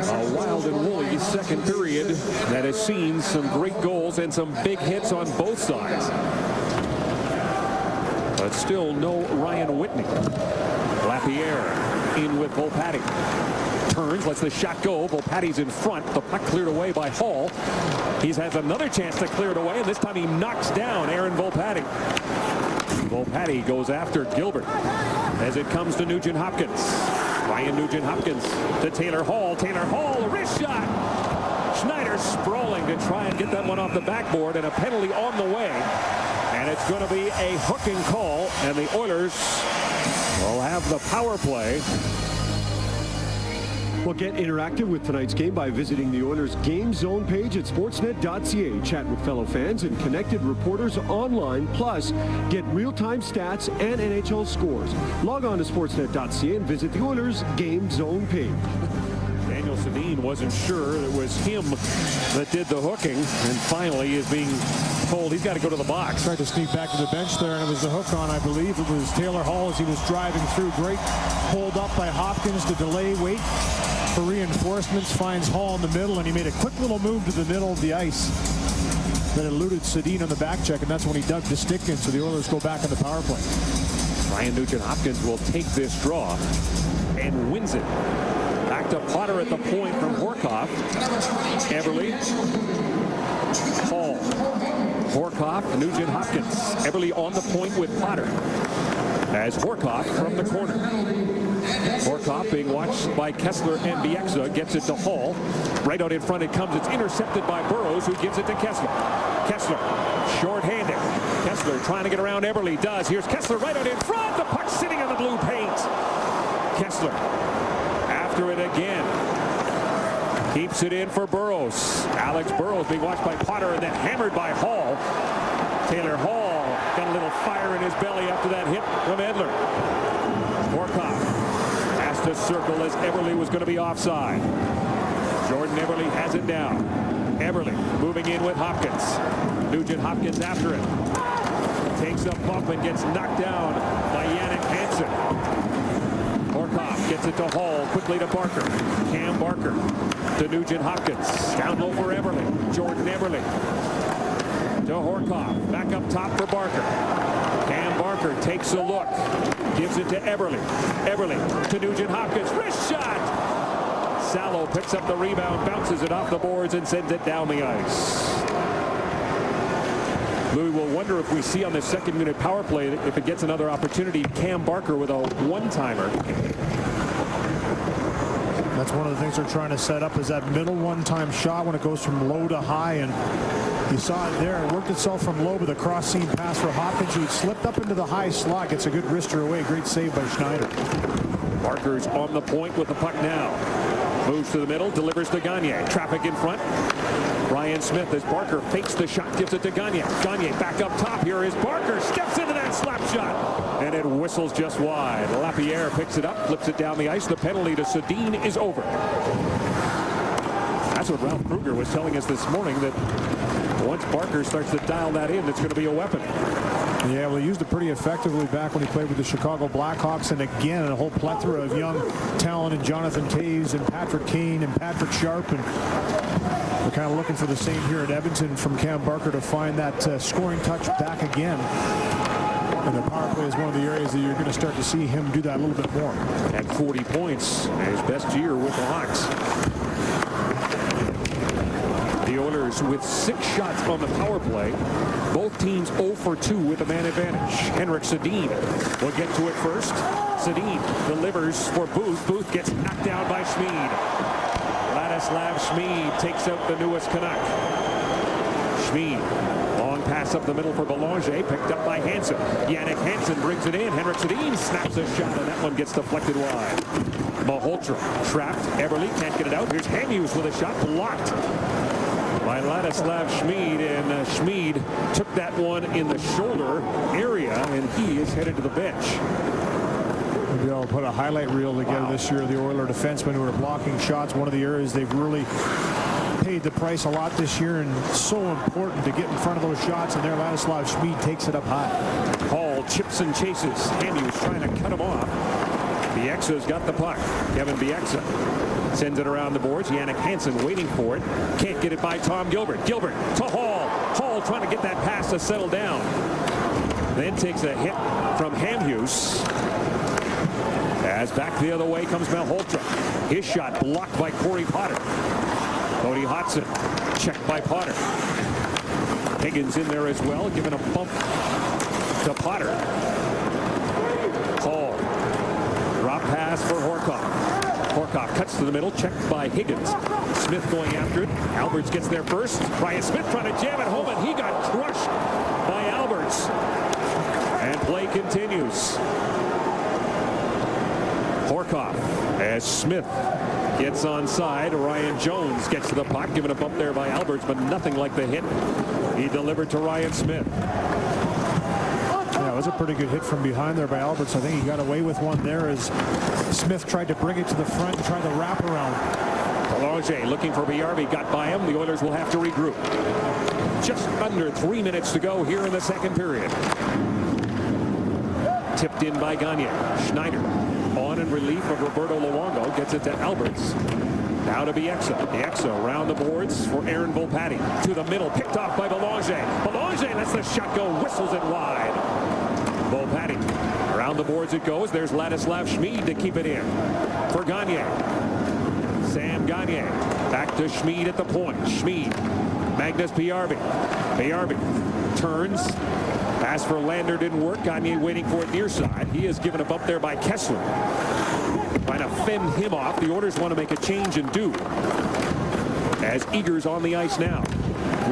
A wild and woolly second period that has seen some great goals and some big hits on both sides. But still no Ryan Whitney. Lapierre in with Volpatti. Turns, lets the shot go. Volpatti's in front. The puck cleared away by Hall. He has another chance to clear it away, and this time he knocks down Aaron Volpatti. Volpatti goes after Gilbert as it comes to Nugent Hopkins. Ryan Nugent Hopkins to Taylor Hall. Taylor Hall, a wrist shot. Schneider sprawling to try and get that one off the backboard, and a penalty on the way. And it's going to be a hooking call, and the Oilers will have the power play. Well, get interactive with tonight's game by visiting the Oilers Game Zone page at sportsnet.ca. Chat with fellow fans and connected reporters online. Plus, get real-time stats and NHL scores. Log on to sportsnet.ca and visit the Oilers Game Zone page. Daniel Sedin wasn't sure it was him that did the hooking, and finally is being told he's got to go to the box. Tried to sneak back to the bench there, and it was the hook on, I believe. It was Taylor Hall as he was driving through. Great hold up by Hopkins to delay, wait for reinforcements. Finds Hall in the middle, and he made a quick little move to the middle of the ice that eluded Sedin on the back check, and that's when he dug the stick in. So the Oilers go back on the power play. Ryan Nugent Hopkins will take this draw and wins it. Back to Potter at the point from Horkoff. Eberle. Hall. Horkoff, Nugent Hopkins. Eberle on the point with Potter. As Horkoff from the corner. Horkoff being watched by Kessler and Bieksa. Gets it to Hall. Right out in front it comes. It's intercepted by Burrows, who gives it to Kessler. Kessler, short-handed. Kessler trying to get around Eberle. Does. Here's Kessler right out in front. The puck sitting on the blue paint. Kessler after it again. Keeps it in for Burrows. Alex Burrows being watched by Potter and then hammered by Hall. Taylor Hall got a little fire in his belly after that hit from Edler. Horkoff has to circle as Eberle was going to be offside. Jordan Eberle has it down. Eberle moving in with Hopkins. Nugent Hopkins after it. Takes a bump and gets knocked down by Jannik Hansen. Horkoff gets Gets it to Hall. Quickly to Barker. Cam Barker to Nugent Hopkins. Down low for Eberle. Jordan Eberle to Horkoff. Back up top for Barker. Cam Barker takes a look. Gives it to Eberle. Eberle to Nugent Hopkins. Wrist shot! Salo picks up the rebound, bounces it off the boards, and sends it down the ice. Louis will wonder if we see on the second unit power play, if it gets another opportunity, Cam Barker with a one-timer. That's one of the things they're trying to set up, is that middle one-time shot when it goes from low to high. And you saw it there. It worked itself from low with a cross-seam pass for Hopkins, who slipped up into the high slot. Gets a good wrister away. Great save by Schneider. Barker's on the point with the puck now. Moves to the middle, delivers to Gagne. Traffic in front. Ryan Smith as Barker fakes the shot, gives it to Gagne. Gagne back up top. Here is Barker. Steps into that slap shot. And it whistles just wide. Lapierre picks it up, flips it down the ice. The penalty to Sedin is over. That's what Ralph Kruger was telling us this morning, that once Barker starts to dial that in, it's going to be a weapon. Yeah, well, he used it pretty effectively back when he played with the Chicago Blackhawks, and again, a whole plethora of young talent in Jonathan Toews and Patrick Kane and Patrick Sharp, and we're kind of looking for the same here at Edmonton from Cam Barker to find that scoring touch back again. And the power play is one of the areas that you're going to start to see him do that a little bit more. At 40 points, his best year with the Hawks. The Oilers with 6 shots on the power play. Both teams 0 for 2 with a man advantage. Henrik Sedin will get to it first. Sedin delivers for Booth. Booth gets knocked down by Schmid. Ladislav Schmid takes out the newest Canuck. Schmid, long pass up the middle for Belanger, picked up by Hansen. Yannick Hansen brings it in. Henrik Sedin snaps a shot, and that one gets deflected wide. Malhotra trapped. Eberle can't get it out. Here's Hamhuis with a shot blocked by Ladislav Schmid, and Schmid took that one in the shoulder area, and he is headed to the bench. Maybe I'll put a highlight reel together this year of the Oiler defensemen who are blocking shots. One of the areas they've really paid the price a lot this year, and so important to get in front of those shots, and there Ladislav Schmid takes it up high. Hall chips and chases. Hamhuis trying to cut him off. Bieksa's got the puck. Kevin Bieksa sends it around the boards. Yannick Hansen waiting for it. Can't get it by Tom Gilbert. Gilbert to Hall. Hall trying to get that pass to settle down. Then takes a hit from Hamhuis. As back the other way comes Malhotra. His shot blocked by Corey Potter. Cody Hodgson checked by Potter. Higgins in there as well, giving a bump to Potter. Hall. Drop pass for Horkoff. Horkoff cuts to the middle, checked by Higgins. Smith going after it. Alberts gets there first. Ryan Smith trying to jam it home, and he got crushed by Alberts. And play continues. Horkoff as Smith gets onside. Ryan Jones gets to the puck, given a bump there by Alberts, but nothing like the hit he delivered to Ryan Smith. Yeah, it was a pretty good hit from behind there by Alberts. I think he got away with one there as Smith tried to bring it to the front and try to wrap around. Belanger looking for BRB, got by him. The Oilers will have to regroup. Just under 3 minutes to go here in the second period. Tipped in by Gagne. Schneider on in relief of Roberto Luongo. Gets it to Alberts. Now to Bieksa. Bieksa around the boards for Aaron Volpatti. To the middle, picked off by Belanger. Belanger lets the shot go, whistles it wide. Volpatti. Around the boards it goes. There's Ladislav Schmid to keep it in. For Gagne. Sam Gagne. Back to Schmid at the point. Schmid. Magnus Bjarby. Bjarby turns. Pass for Lander didn't work. Gagne waiting for it near side. He is given a bump there by Kessler. Trying to fend him off. The Oilers want to make a change and do. As Eager's on the ice now.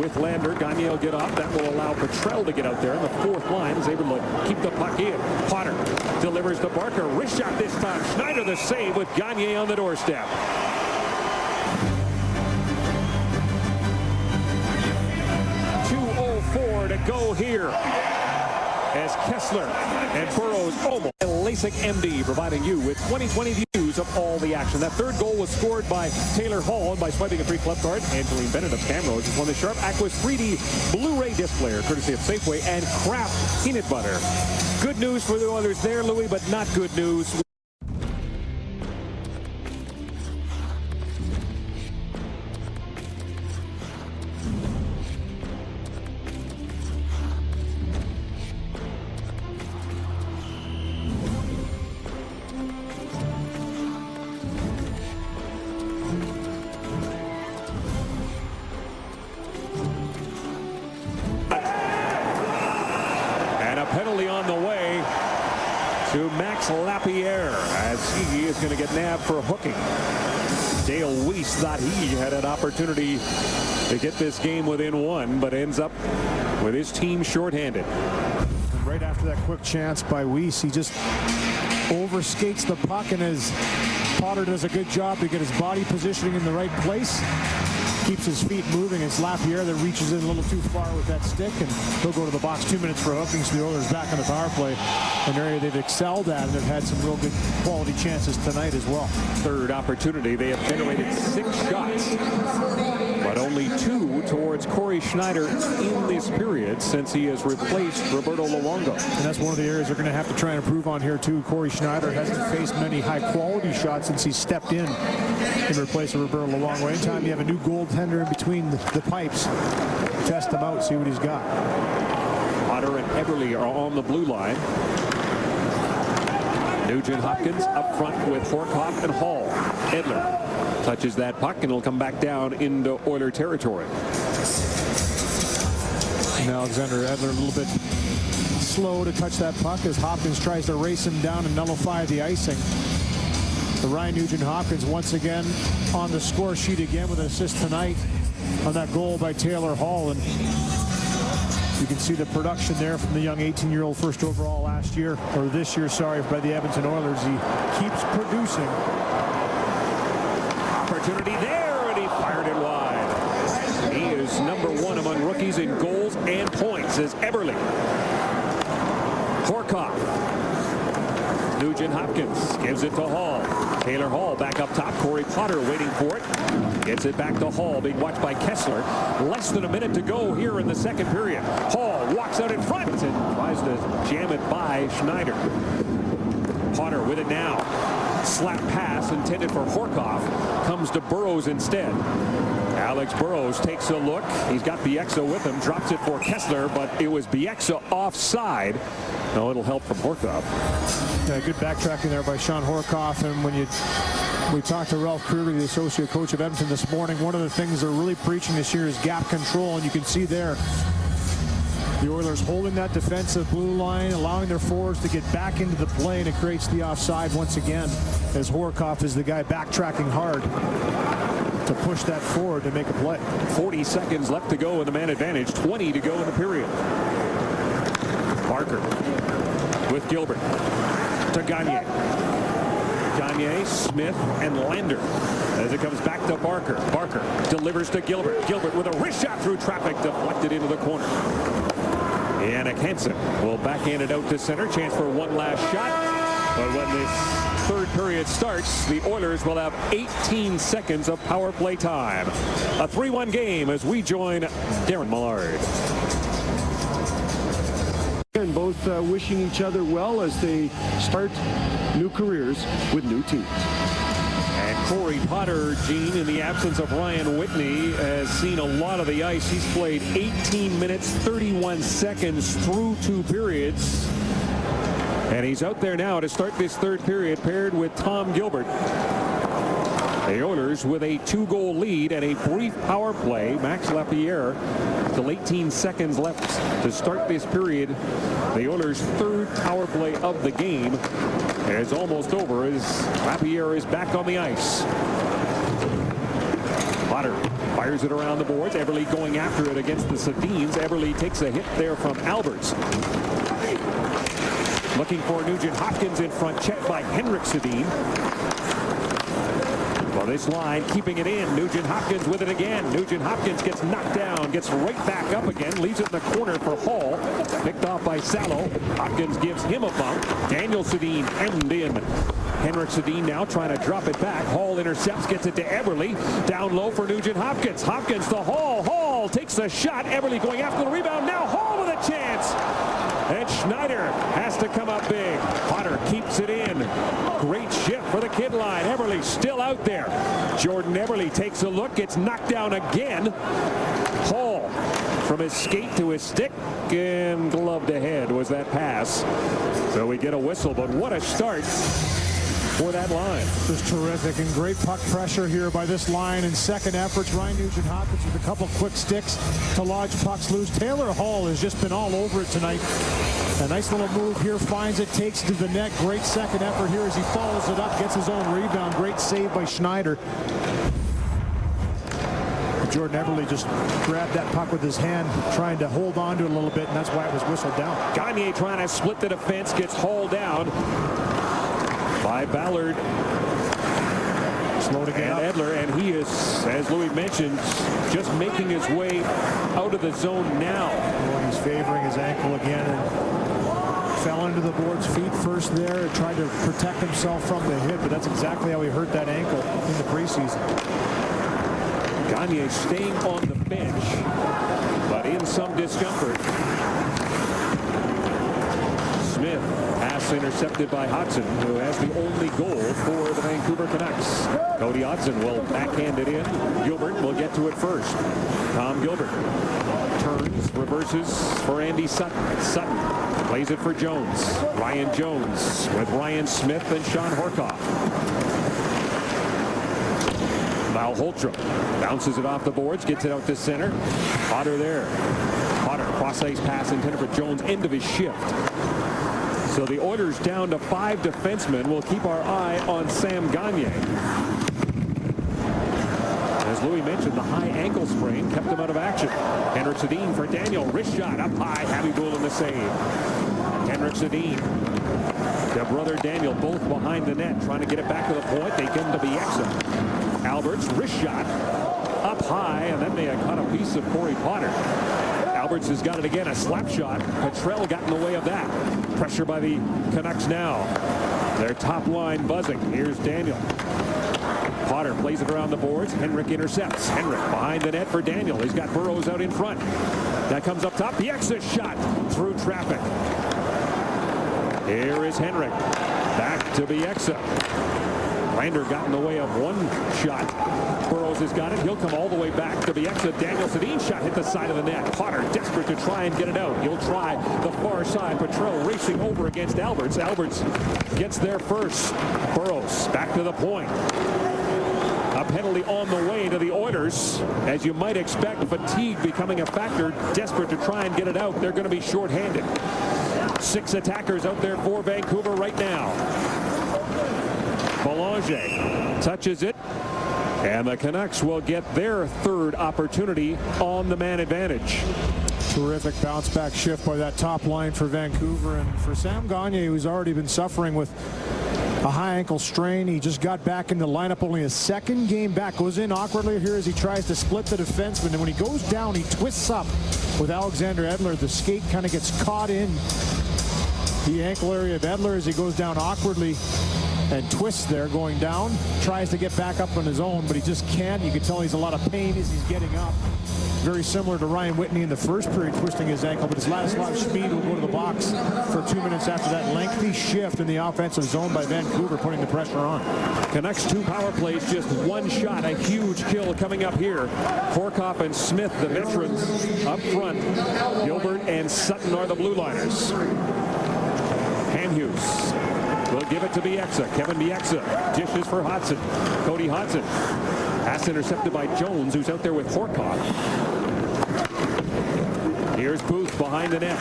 With Lander, Gagne will get off. That will allow Petrell to get out there. And the fourth line is able to keep the puck in. Potter delivers to Barker. Wrist shot this time. Schneider the save with Gagne on the doorstep. .204 to go here. As Kessler and Burrows almost. LASIK MD providing you with 20/20 views of all the action. That third goal was scored by Taylor Hall, and by swiping a free club card, Angeline Bennett of Camrose has won the Sharp Aquos 3D Blu-ray disc player, courtesy of Safeway and Kraft Peanut Butter. Good news for the Oilers there, Louis, but not good news. to Max Lapierre as he is going to get nabbed for hooking. Dale Weiss thought he had an opportunity to get this game within one, but ends up with his team shorthanded. And right after that quick chance by Weiss, he just overskates the puck, and as Potter does a good job to get his body positioning in the right place, keeps his feet moving. It's Lapierre that reaches in a little too far with that stick, and he'll go to the box 2 minutes for hooking. So the Oilers back on the power play, an area they've excelled at, and they've had some real good quality chances tonight as well. Third opportunity. They have generated 6 shots, but only 2 towards Corey Schneider in this period since he has replaced Roberto Luongo. And that's one of the areas they're going to have to try and improve on here too. Corey Schneider hasn't faced many high-quality shots since he stepped in replace of Roberto Luongo. Anytime you have a new goaltender in between the pipes, test him out, see what he's got. Potter and Eberle are on the blue line. Nugent Hopkins up front with Horcoff and Hall. Edler touches that puck, and it'll come back down into Oiler territory. And Alexander Edler a little bit slow to touch that puck as Hopkins tries to race him down and nullify the icing. The Ryan Nugent-Hopkins once again on the score sheet again with an assist tonight on that goal by Taylor Hall. And you can see the production there from the young 18-year-old first overall last year, or this year, sorry, by the Edmonton Oilers. He keeps producing. Opportunity there, and he fired it wide. He is #1 among rookies in goals and points as Eberle. Horcoff. Nugent-Hopkins gives it to Hall. Taylor Hall back up top. Corey Potter waiting for it. Gets it back to Hall, being watched by Kessler. Less than a minute to go here in the second period. Hall walks out in front and tries to jam it by Schneider. Potter with it now. Slap pass intended for Horcoff. Comes to Burrows instead. Alex Burrows takes a look. He's got Bieksa with him. Drops it for Kessler, but it was Bieksa offside. No, it'll help from Horcoff. Yeah, good backtracking there by Sean Horcoff. And when we talked to Ralph Kruger, the associate coach of Edmonton this morning, one of the things they're really preaching this year is gap control. And you can see there the Oilers holding that defensive blue line, allowing their forwards to get back into the play, and it creates the offside once again as Horcoff is the guy backtracking hard to push that forward to make a play. 40 seconds left to go in the man advantage. 20 to go in the period. Barker with Gilbert to Gagne. Gagne, Smith, and Lander as it comes back to Barker. Barker delivers to Gilbert. Gilbert with a wrist shot through traffic, deflected into the corner. Yannick Hansen will backhand it out to center. Chance for one last shot. But when this third period starts, the Oilers will have 18 seconds of power play time. A 3-1 game as we join Darren Millard. And both wishing each other well as they start new careers with new teams. And Corey Potter, Gene, in the absence of Ryan Whitney, has seen a lot of the ice. He's played 18 minutes, 31 seconds through 2 periods. And he's out there now to start this third period, paired with Tom Gilbert. The Oilers with a 2-goal lead and a brief power play. Max Lapierre, still 18 seconds left to start this period. The Oilers' third power play of the game is almost over as Lapierre is back on the ice. Potter fires it around the boards. Eberle going after it against the Sedins. Eberle takes a hit there from Alberts. Looking for Nugent-Hopkins in front, checked by Henrik Sedin. Well, this line keeping it in. Nugent-Hopkins with it again. Nugent-Hopkins gets knocked down, gets right back up again, leaves it in the corner for Hall. Picked off by Salo. Hopkins gives him a bump. Daniel Sedin hemmed in. Henrik Sedin now trying to drop it back. Hall intercepts, gets it to Eberle. Down low for Nugent-Hopkins. Hopkins to Hall. Hall takes the shot. Eberle going after the rebound. Now Hall with a chance. And Schneider has to come up big. Potter keeps it in. Great shift for the kid line. Eberle still out there. Jordan Eberle takes a look. Gets knocked down again. Hall from his skate to his stick and gloved ahead was that pass. So we get a whistle, but what a start for that line. Just terrific and great puck pressure here by this line and second efforts. Ryan Nugent-Hopkins with a couple quick sticks to lodge pucks loose. Taylor Hall has just been all over it tonight. A nice little move here, finds it, takes it to the net. Great second effort here as he follows it up, gets his own rebound. Great save by Schneider. Jordan Eberle just grabbed that puck with his hand, trying to hold on to it a little bit, and that's why it was whistled down. Gagne trying to split the defense, gets hauled down by Ballard. Slow to get up. Edler, and he is, as Louis mentioned, just making his way out of the zone now. Well, he's favoring his ankle again and fell into the board's feet first there and tried to protect himself from the hit, but that's exactly how he hurt that ankle in the preseason. Gagne staying on the bench, but in some discomfort. Smith, pass intercepted by Hodgson, who has the only goal for the Vancouver Canucks. Cody Hodgson will backhand it in. Gilbert will get to it first. Tom Gilbert turns, reverses for Andy Sutton. Sutton plays it for Jones. Ryan Jones with Ryan Smith and Sean Horkoff. Malholtram bounces it off the boards, gets it out to center. Potter there. Potter, cross-ice pass intended for Jones, end of his shift. So the Oilers down to 5 defensemen. We'll keep our eye on Sam Gagne. As Louis mentioned, the high ankle sprain kept him out of action. Henrik Sedin for Daniel. Wrist shot up high. Habibul in the save. Henrik Sedin. Their brother Daniel both behind the net, trying to get it back to the point. They get him to Bieksa. Alberts, wrist shot up high, and then they caught a piece of Corey Potter. Alberts has got it again, a slap shot. Petrell got in the way of that. Pressure by the Canucks now. Their top line buzzing. Here's Daniel. Potter plays it around the boards. Henrik intercepts. Henrik behind the net for Daniel. He's got Burrows out in front. That comes up top. Bieksa shot through traffic. Here is Henrik. Back to Bieksa. Lander got in the way of one shot. Burrows has got it. He'll come all the way back to Bieksa. Daniel Sedin shot hit the side of the net. Potter desperate to try and get it out. He'll try the far side. Petrell racing over against Alberts. Alberts gets there first. Burrows back to the point. A penalty on the way to the Oilers. As you might expect, fatigue becoming a factor. Desperate to try and get it out. They're going to be shorthanded. 6 attackers out there for Vancouver right now. Belanger touches it, and the Canucks will get their third opportunity on the man advantage. Terrific bounce back shift by that top line for Vancouver, and for Sam Gagne, who's already been suffering with a high ankle strain. He just got back in the lineup, only his second game back. Goes in awkwardly here as he tries to split the defenseman, and when he goes down, he twists up with Alexander Edler. The skate kind of gets caught in the ankle area of Edler as he goes down awkwardly and twists there going down. Tries to get back up on his own, but he just can't. You can tell he's a lot of pain as he's getting up. Very similar to Ryan Whitney in the first period, twisting his ankle, but it's Ladislav Speed will go to the box for 2 minutes after that lengthy shift in the offensive zone by Vancouver, putting the pressure on. Canucks 2 power plays, just 1 shot. A huge kill coming up here. Horkoff and Smith, the veterans, up front. Gilbert and Sutton are the blue liners. Hughes will give it to Bieksa. Kevin Bieksa dishes for Hodgson. Cody Hodgson. Pass intercepted by Jones, who's out there with Horkoff. Here's Booth behind the net.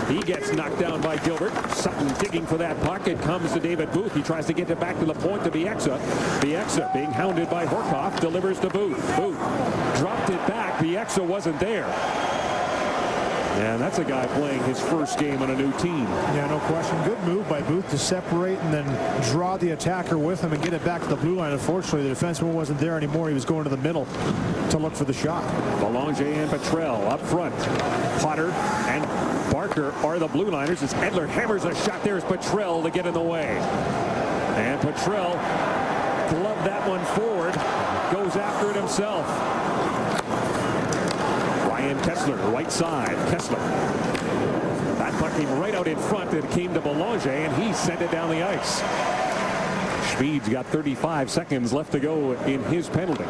He gets knocked down by Gilbert. Sutton digging for that puck. It comes to David Booth. He tries to get it back to the point to Bieksa. Bieksa being hounded by Horkoff. Delivers to Booth. Booth dropped it back. Bieksa wasn't there. And that's a guy playing his first game on a new team. Yeah, no question. Good move by Booth to separate and then draw the attacker with him and get it back to the blue line. Unfortunately, the defenseman wasn't there anymore. He was going to the middle to look for the shot. Belanger and Petrell up front. Potter and Barker are the blue liners as Edler hammers a shot. There's Petrell to get in the way. And Petrell gloved that one forward. Goes after it himself. Kessler, right side. Kessler. That puck came right out in front. It came to Belanger, and he sent it down the ice. Speed's got 35 seconds left to go in his penalty.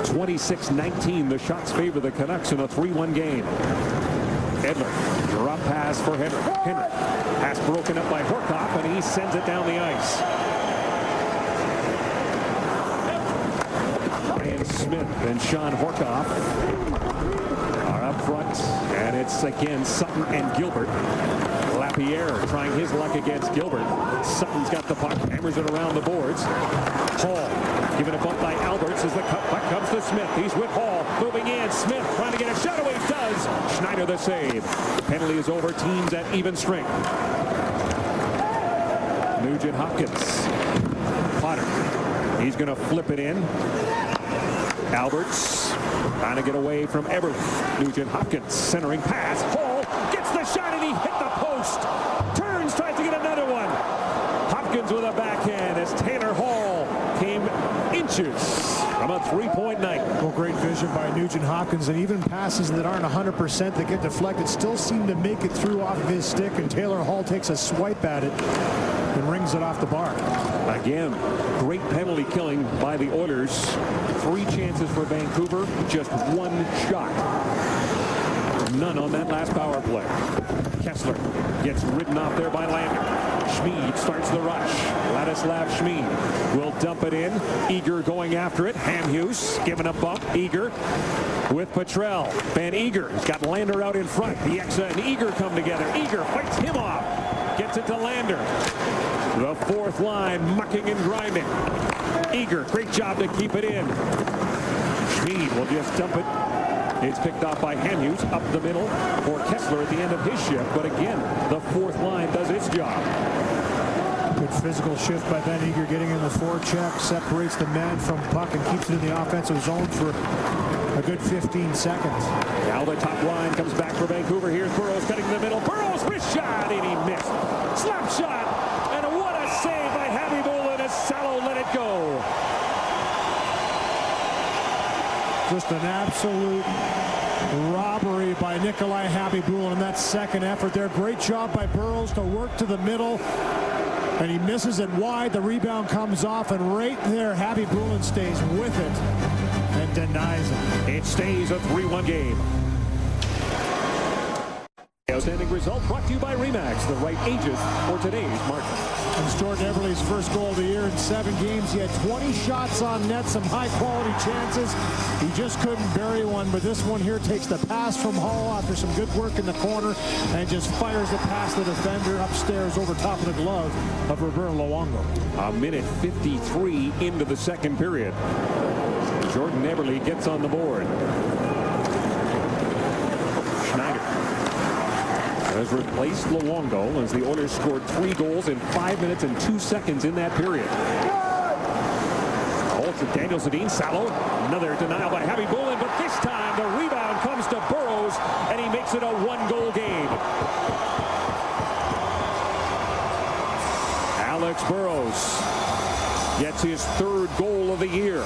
26-19. The shots favor the Canucks in a 3-1 game. Edler, drop pass for Henrik. Pass broken up by Horkoff, and he sends it down the ice. Smith and Sean Horkoff are up front, and it's again Sutton and Gilbert. Lapierre trying his luck against Gilbert. Sutton's got the puck, hammers it around the boards. Hall given a bump by Alberts as the puck comes to Smith. He's with Hall, moving in. Smith trying to get a shot away. Does. Schneider the save. Penalty is over. Teams at even strength. Nugent Hopkins. Potter. He's going to flip it in. Alberts trying to get away from Everly. Nugent Hopkins centering pass. Hall gets the shot and he hit the post. Turns, tries to get another one. Hopkins with a backhand as Taylor Hall came inches from a three-point night. Well, great vision by Nugent Hopkins, and even passes that aren't 100% that get deflected still seem to make it through off of his stick, and Taylor Hall takes a swipe at it and rings it off the bar. Again, great penalty killing by the Oilers. 3 chances for Vancouver, just 1 shot. None on that last power play. Kessler gets ridden off there by Lander. Schmid starts the rush. Ladislav Schmid will dump it in. Eager going after it. Hamhuis giving a bump. Eager with Petrell. Van Eager has got Lander out in front. Bieksa and Eager come together. Eager fights him off. Gets it to Lander. The fourth line mucking and grinding. Eager, great job to keep it in. Schmid will just dump it. It's picked off by Hamhuis up the middle for Kessler at the end of his shift. But again, the fourth line does its job. Good physical shift by Van Eager, getting in the forecheck, separates the man from puck and keeps it in the offensive zone for a good 15 seconds. Now the top line comes back for Vancouver. Here's Burrows cutting the middle. Burrows wrist shot and he missed. Slap shot, and what a save by Habibulin as Salo let it go. Just an absolute robbery by Nikolai Habibulin in that second effort there. Great job by Burrows to work to the middle, and he misses it wide. The rebound comes off, and right there Habibulin stays with it and denies it. It stays a 3-1 game. Outstanding result brought to you by RE/MAX, the right agent for today's market. It's Jordan Eberle's first goal of the year in 7 games. He had 20 shots on net, some high-quality chances. He just couldn't bury one, but this one here takes the pass from Hall after some good work in the corner and just fires it past the defender upstairs over top of the glove of Roberto Luongo. A minute 53 into the second period. Jordan Eberle gets on the board. Schneider has replaced Luongo as the Oilers scored 3 goals in 5 minutes and 2 seconds in that period. Holtz and Daniel Sedin. Salo, another denial by Habibulin, but this time the rebound comes to Burrows and he makes it a 1-goal game. Alex Burrows gets his 3rd goal of the year.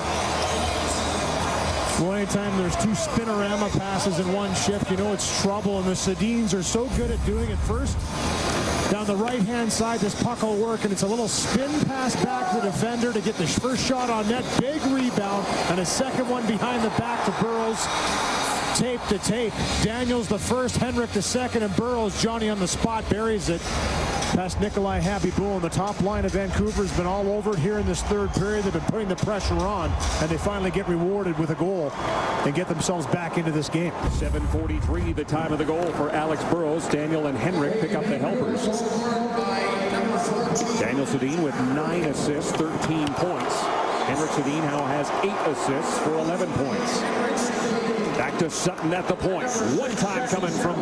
Well, anytime there's 2 spinorama passes in one shift, you know it's trouble, and the Sedins are so good at doing it. First, down the right-hand side, this puck will work, and it's a little spin pass back to the defender to get the first shot on net. Big rebound, and a second one behind the back to Burrows. Tape to tape. Daniels the first, Henrik the second, and Burrows, Johnny on the spot, buries it past Nikolai Habibulin. The top line of Vancouver has been all over it here in this 3rd period. They've been putting the pressure on, and they finally get rewarded with a goal and get themselves back into this game. 7:43, the time of the goal for Alex Burrows. Daniel and Henrik pick up the helpers. Daniel Sedin with 9 assists, 13 points. Henrik Sedin now has 8 assists for 11 points. Back to Sutton at the point. One time coming from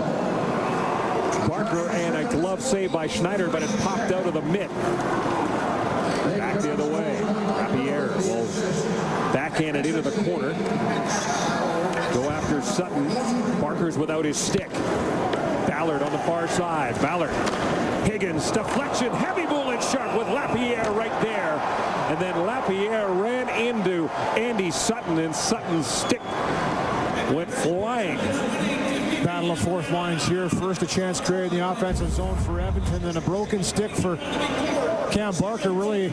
Barker and a glove save by Schneider, but it popped out of the mitt. Back the other way. Lapierre will backhand it into the corner. Go after Sutton. Barker's without his stick. Ballard on the far side. Ballard. Higgins. Deflection. Habibulin sharp with Lapierre right there. And then Lapierre ran into Andy Sutton, and Sutton's stick went flying. Battle of 4th lines here. First a chance created in the offensive zone for Edmonton, then a broken stick for Cam Barker really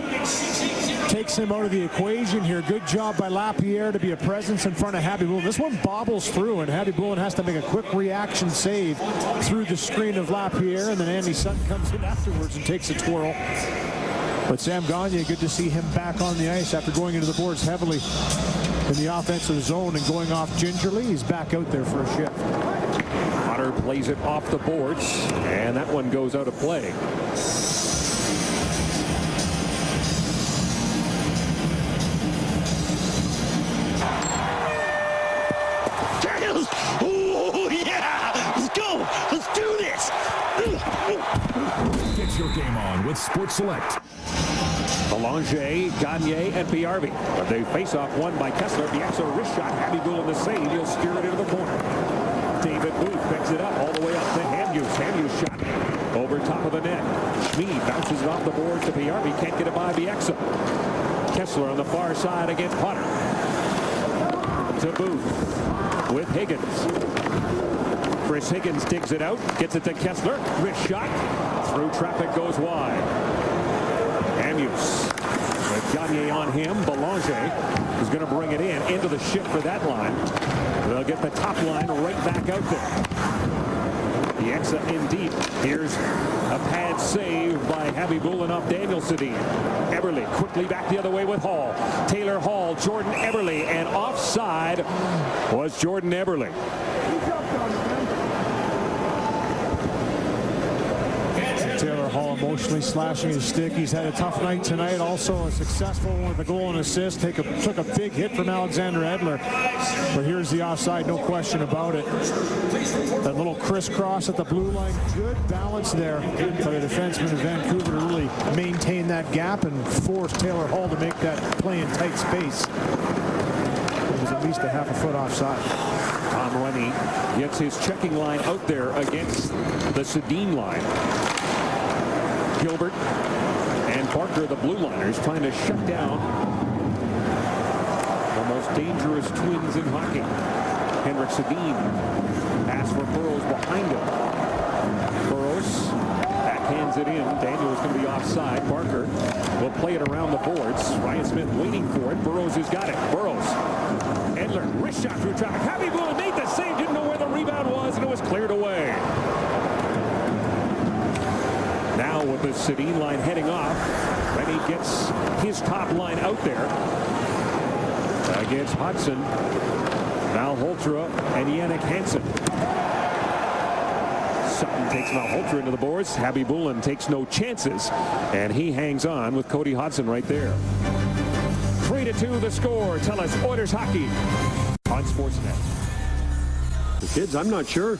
takes him out of the equation here. Good job by Lapierre to be a presence in front of Habibulin. This one bobbles through, and Habibulin has to make a quick reaction save through the screen of Lapierre, and then Andy Sutton comes in afterwards and takes a twirl. But Sam Gagner, good to see him back on the ice after going into the boards heavily in the offensive zone and going off gingerly. He's back out there for a shift. Potter plays it off the boards, and that one goes out of play. Daniels! Oh, yeah! Let's go! Let's do this! Get your game on with Sports Select. Belanger, Gagne, and Piarvi. But they face off one by Kessler. Bieksa wrist shot. Habibul in the save. He'll steer it into the corner. David Booth picks it up all the way up to Hamhuis. Hamhuis shot over top of the net. Schmid bounces it off the boards to Piarvi. Can't get it by Bieksa. Kessler on the far side against Potter. To Booth with Higgins. Chris Higgins digs it out. Gets it to Kessler. Wrist shot. Through traffic goes wide. Hamhuis with Gagne on him. Belanger is going to bring it into the shift for that line. They'll get the top line right back out there. Bieksa in deep. Here's a pad save by Habibul off Daniel Sedin. Eberle quickly back the other way with Hall. Taylor Hall, Jordan Eberle, and offside was Jordan Eberle. Taylor Hall emotionally slashing his stick. He's had a tough night tonight. Also a successful one with a goal and assist. Took a big hit from Alexander Edler. But here's the offside, no question about it. That little crisscross at the blue line. Good balance there by the defenseman of Vancouver to really maintain that gap and force Taylor Hall to make that play in tight space. It was at least a half a foot offside. Tom Rennie gets his checking line out there against the Sedin line. Gilbert and Barker, the blue liners, trying to shut down the most dangerous twins in hockey. Henrik Sedin pass for Burrows behind him. Burrows backhands it in. Daniel is going to be offside. Barker will play it around the boards. Ryan Smith waiting for it. Burrows has got it. Burrows. Edler, wrist shot through traffic. Habibul made the save. Didn't know where the rebound was, and it was cleared away. Now with the Sedin line heading off, Rennie gets his top line out there against Hudson, Malhotra, and Yannick Hansen. Sutton takes Malhotra into the boards. Habibulin takes no chances, and he hangs on with Cody Hodgson right there. 3-2 the score. Tell us Oilers hockey on Sportsnet. The kids, I'm not sure.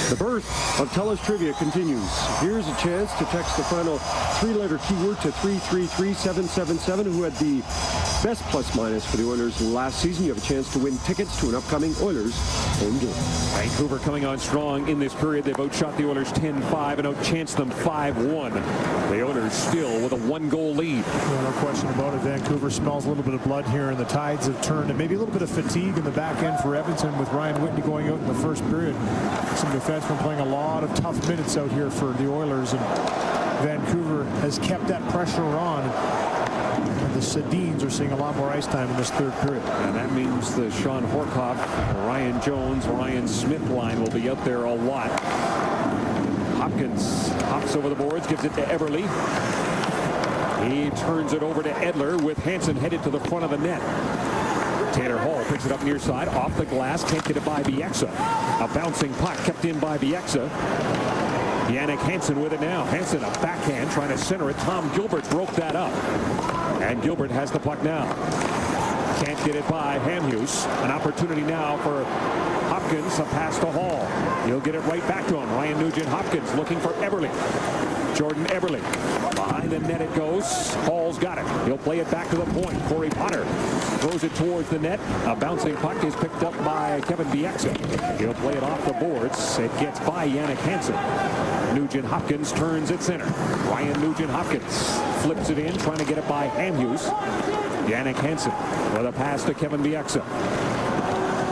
The birth of Tell Us Trivia continues. Here's a chance to text the final three-letter keyword to 333777. Who had the best plus-minus for the Oilers last season? You have a chance to win tickets to an upcoming Oilers home game. Vancouver coming on strong in this period. They've outshot the Oilers 10-5 and outchanced them 5-1. The Oilers still with a one-goal lead. Yeah, no question about it. Vancouver smells a little bit of blood here, and the tides have turned, and maybe a little bit of fatigue in the back end for Edmonton with Ryan Whitney going out in the first period. Some defensemen playing a lot of tough minutes out here for the Oilers, and Vancouver has kept that pressure on. And the Sedins are seeing a lot more ice time in this third period. And that means the Sean Horkoff, Ryan Jones, Ryan Smith line will be out there a lot. Hopkins hops over the boards, gives it to Eberle. He turns it over to Edler with Hansen headed to the front of the net. Taylor Hall picks it up near side, off the glass, can't get it by Bieksa. A bouncing puck kept in by Bieksa. Yannick Hansen with it now. Hansen a backhand trying to center it. Tom Gilbert broke that up. And Gilbert has the puck now. Can't get it by Hamhuis. An opportunity now for Hopkins, a pass to Hall. He'll get it right back to him. Ryan Nugent-Hopkins looking for Eberle. Jordan Eberle. Behind the net it goes. Hall's got it. He'll play it back to the point. Corey Potter throws it towards the net. A bouncing puck is picked up by Kevin Bieksa. He'll play it off the boards. It gets by Yannick Hansen. Nugent-Hopkins turns at center. Ryan Nugent-Hopkins flips it in, trying to get it by Hamhuis. Yannick Hansen with a pass to Kevin Bieksa.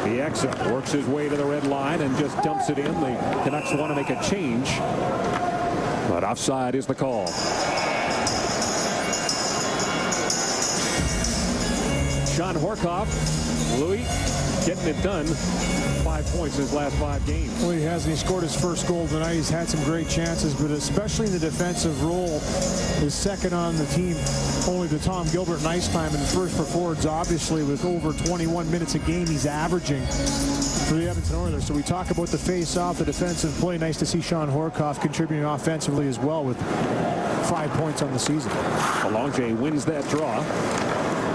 Bieksa works his way to the red line and just dumps it in. The Canucks want to make a change, but offside is the call. Sean Horkoff, Louis, getting it done. 5 points in his last 5 games. Well, he has, and he scored his first goal tonight. He's had some great chances, but especially in the defensive role, is second on the team only to Tom Gilbert in ice time, and first for forwards, obviously, with over 21 minutes a game he's averaging for the Edmonton Oilers. So we talk about the face-off, the defensive play. Nice to see Sean Horkoff contributing offensively as well with 5 points on the season. Belanger wins that draw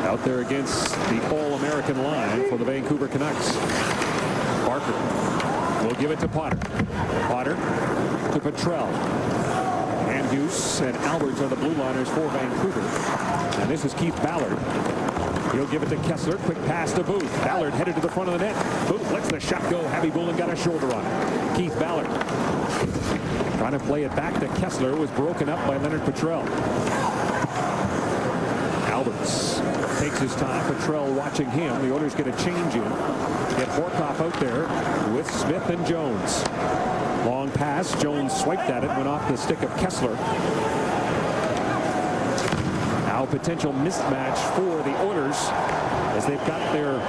out there against the All-American line for the Vancouver Canucks. Barker will give it to Potter. Potter to Petrell. Andrews and Alberts are the blue liners for Vancouver. And this is Keith Ballard. He'll give it to Kessler. Quick pass to Booth. Ballard headed to the front of the net. Booth lets the shot go. Happy Bullen got a shoulder on it. Keith Ballard trying to play it back to Kessler. Was broken up by Leonard Petrell. Alberts takes his time. Petrell watching him. The Oilers get a change in. Get Horkoff out there with Smith and Jones. Long pass. Jones swiped at it. Went off the stick of Kessler. Now potential mismatch for the Oilers as they've got their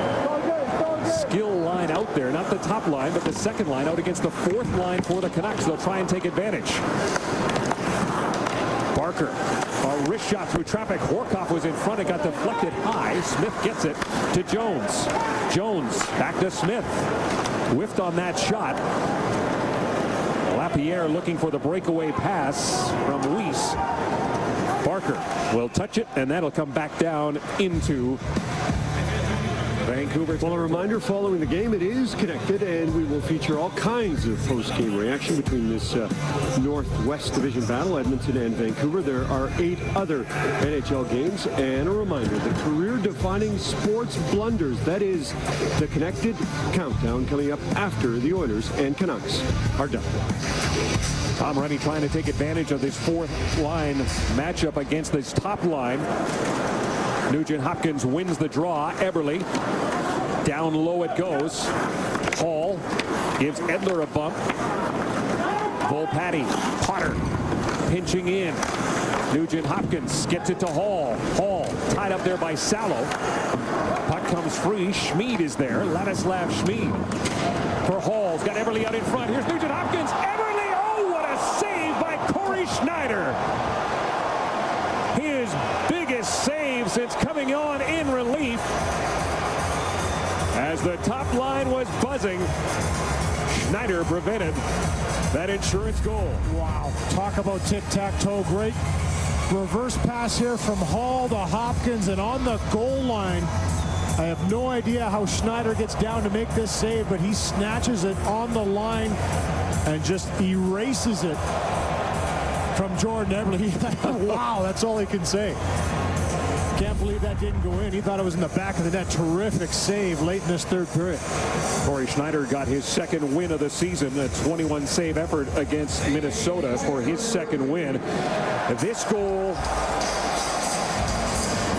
skill line out there. Not the top line, but the second line out against the fourth line for the Canucks. They'll try and take advantage. Barker, a wrist shot through traffic. Horkoff was in front. It got deflected high. Smith gets it to Jones. Jones back to Smith. Whiffed on that shot. Lapierre looking for the breakaway pass from Weiss. Barker will touch it, and that'll come back down into Vancouver. Well, a reminder, following the game, it is connected, and we will feature all kinds of post-game reaction between this Northwest Division battle, Edmonton and Vancouver. There are 8 other NHL games, and a reminder, the career-defining sports blunders, that is the connected countdown coming up after the Oilers and Canucks are done. Tom Renney trying to take advantage of this fourth line matchup against this top line. Nugent Hopkins wins the draw. Eberle down low it goes. Hall gives Edler a bump. Volpatti, Potter pinching in. Nugent Hopkins gets it to Hall. Hall tied up there by Salo. Puck comes free. Schmid is there. Ladislav Schmid for Hall. Got Eberle out in front. Here's Nugent Hopkins. Eberle! Oh, what a save by Corey Schneider. His biggest save since coming on in relief. As the top line was buzzing, Schneider prevented that insurance goal. Wow. Talk about tic-tac-toe. Great reverse pass here from Hall to Hopkins, and on the goal line, I have no idea how Schneider gets down to make this save, but he snatches it on the line and just erases it from Jordan Eberle. Wow, that's all he can say. Can't believe that didn't go in. He thought it was in the back of the net. Terrific save late in this third period. Corey Schneider got his second win of the season, a 21 save effort against Minnesota for his second win. This goal,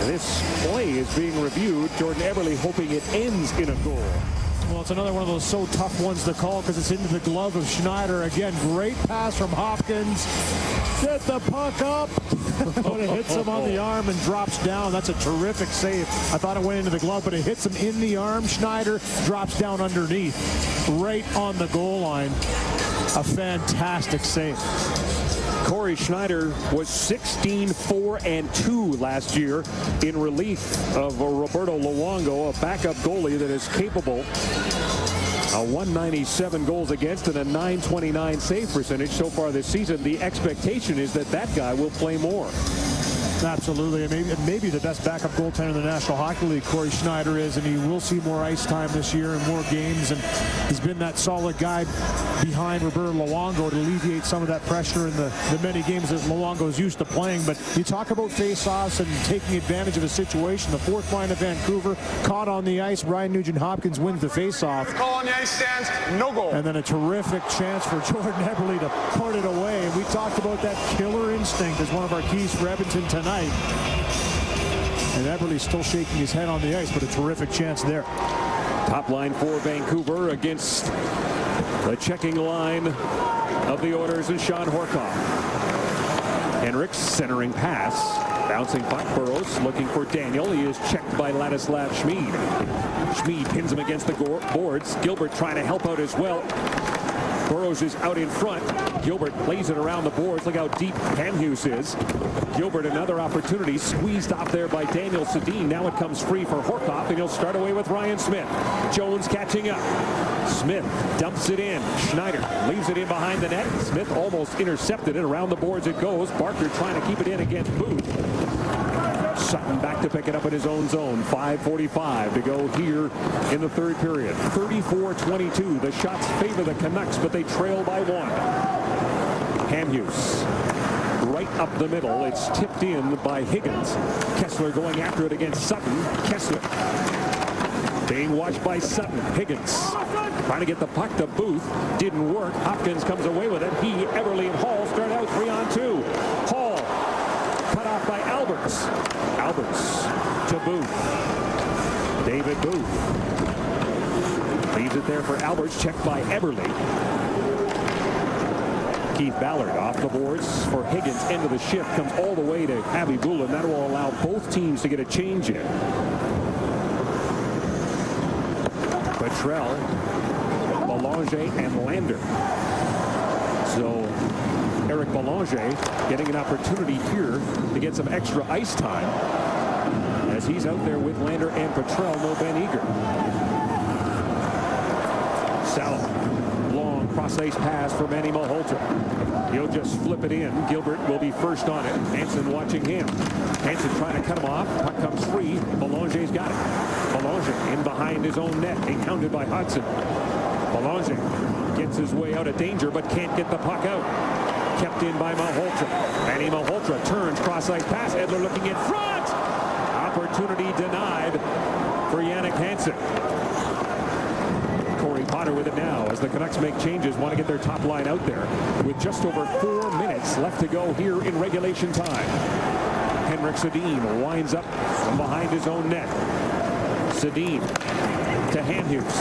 this play is being reviewed. Jordan Eberle hoping it ends in a goal. Well, it's another one of those so tough ones to call because it's into the glove of Schneider. Again, great pass from Hopkins. Get the puck up. But it hits him on the arm and drops down. That's a terrific save. I thought it went into the glove, but it hits him in the arm. Schneider drops down underneath. Right on the goal line. A fantastic save. Corey Schneider was 16-4-2 last year in relief of Roberto Luongo, a backup goalie that is capable. A 197 goals against and a 929 save percentage so far this season. The expectation is that that guy will play more. Absolutely. Maybe the best backup goaltender in the National Hockey League, Corey Schneider is, and he will see more ice time this year and more games, and he's been that solid guy behind Roberto Luongo to alleviate some of that pressure in the many games that Luongo's used to playing. But you talk about face-offs and taking advantage of a situation. The fourth line of Vancouver caught on the ice. Ryan Nugent-Hopkins wins the face-off. Call on the ice stands, no goal. And then a terrific chance for Jordan Eberle to put it away. And we talked about that killer instinct as one of our keys for Edmonton tonight. And Eberle's still shaking his head on the ice, but a terrific chance there. Top line for Vancouver against the checking line of the Oilers and Sean Horkoff. Henrik's centering pass Bouncing puck, Burrows looking for Daniel. He is checked by Ladislav Schmid. Schmid pins him against the boards. Gilbert trying to help out as well. Burrows is out in front. Gilbert plays it around the boards. Look how deep Hamhuis is. Gilbert, another opportunity, squeezed off there by Daniel Sedin. Now it comes free for Horkoff, and he'll start away with Ryan Smith. Jones catching up. Smith dumps it in. Schneider leaves it in behind the net. Smith almost intercepted it. Around the boards it goes. Barker trying to keep it in against Booth. Sutton back to pick it up in his own zone. 5:45 to go here in the third period. 34-22. The shots favor the Canucks, but they trail by one. Hamhuis right up the middle. It's tipped in by Higgins. Kessler going after it against Sutton. Kessler being watched by Sutton. Higgins trying to get the puck to Booth. Didn't work. Hopkins comes away with it. He, Everly, and Hall start out 3-on-2. Hall cut off by Alberts. Alberts to Booth. David Booth leaves it there for Alberts. Checked by Everly. Keith Ballard off the boards for Higgins. End of the shift comes all the way to Abby Bullen. That will allow both teams to get a change in. Petrell, Belanger, and Lander. So Eric Belanger getting an opportunity here to get some extra ice time as he's out there with Lander and Petrell. No Ben Eager. Sal. Cross-ice pass for Manny Malhotra. He'll just flip it in. Gilbert will be first on it. Hansen watching him. Hansen trying to cut him off. Puck comes free. Belanger's got it. Belanger in behind his own net. Being hounded by Hudson. Belanger gets his way out of danger but can't get the puck out. Kept in by Malhotra. Manny Malhotra turns. Cross-ice pass. Edler looking in front. Opportunity denied for Jannik Hansen. Potter with it now as the Canucks make changes, want to get their top line out there with just over 4 minutes left to go here in regulation time. Henrik Sedin winds up from behind his own net. Sedin to Hamhuis.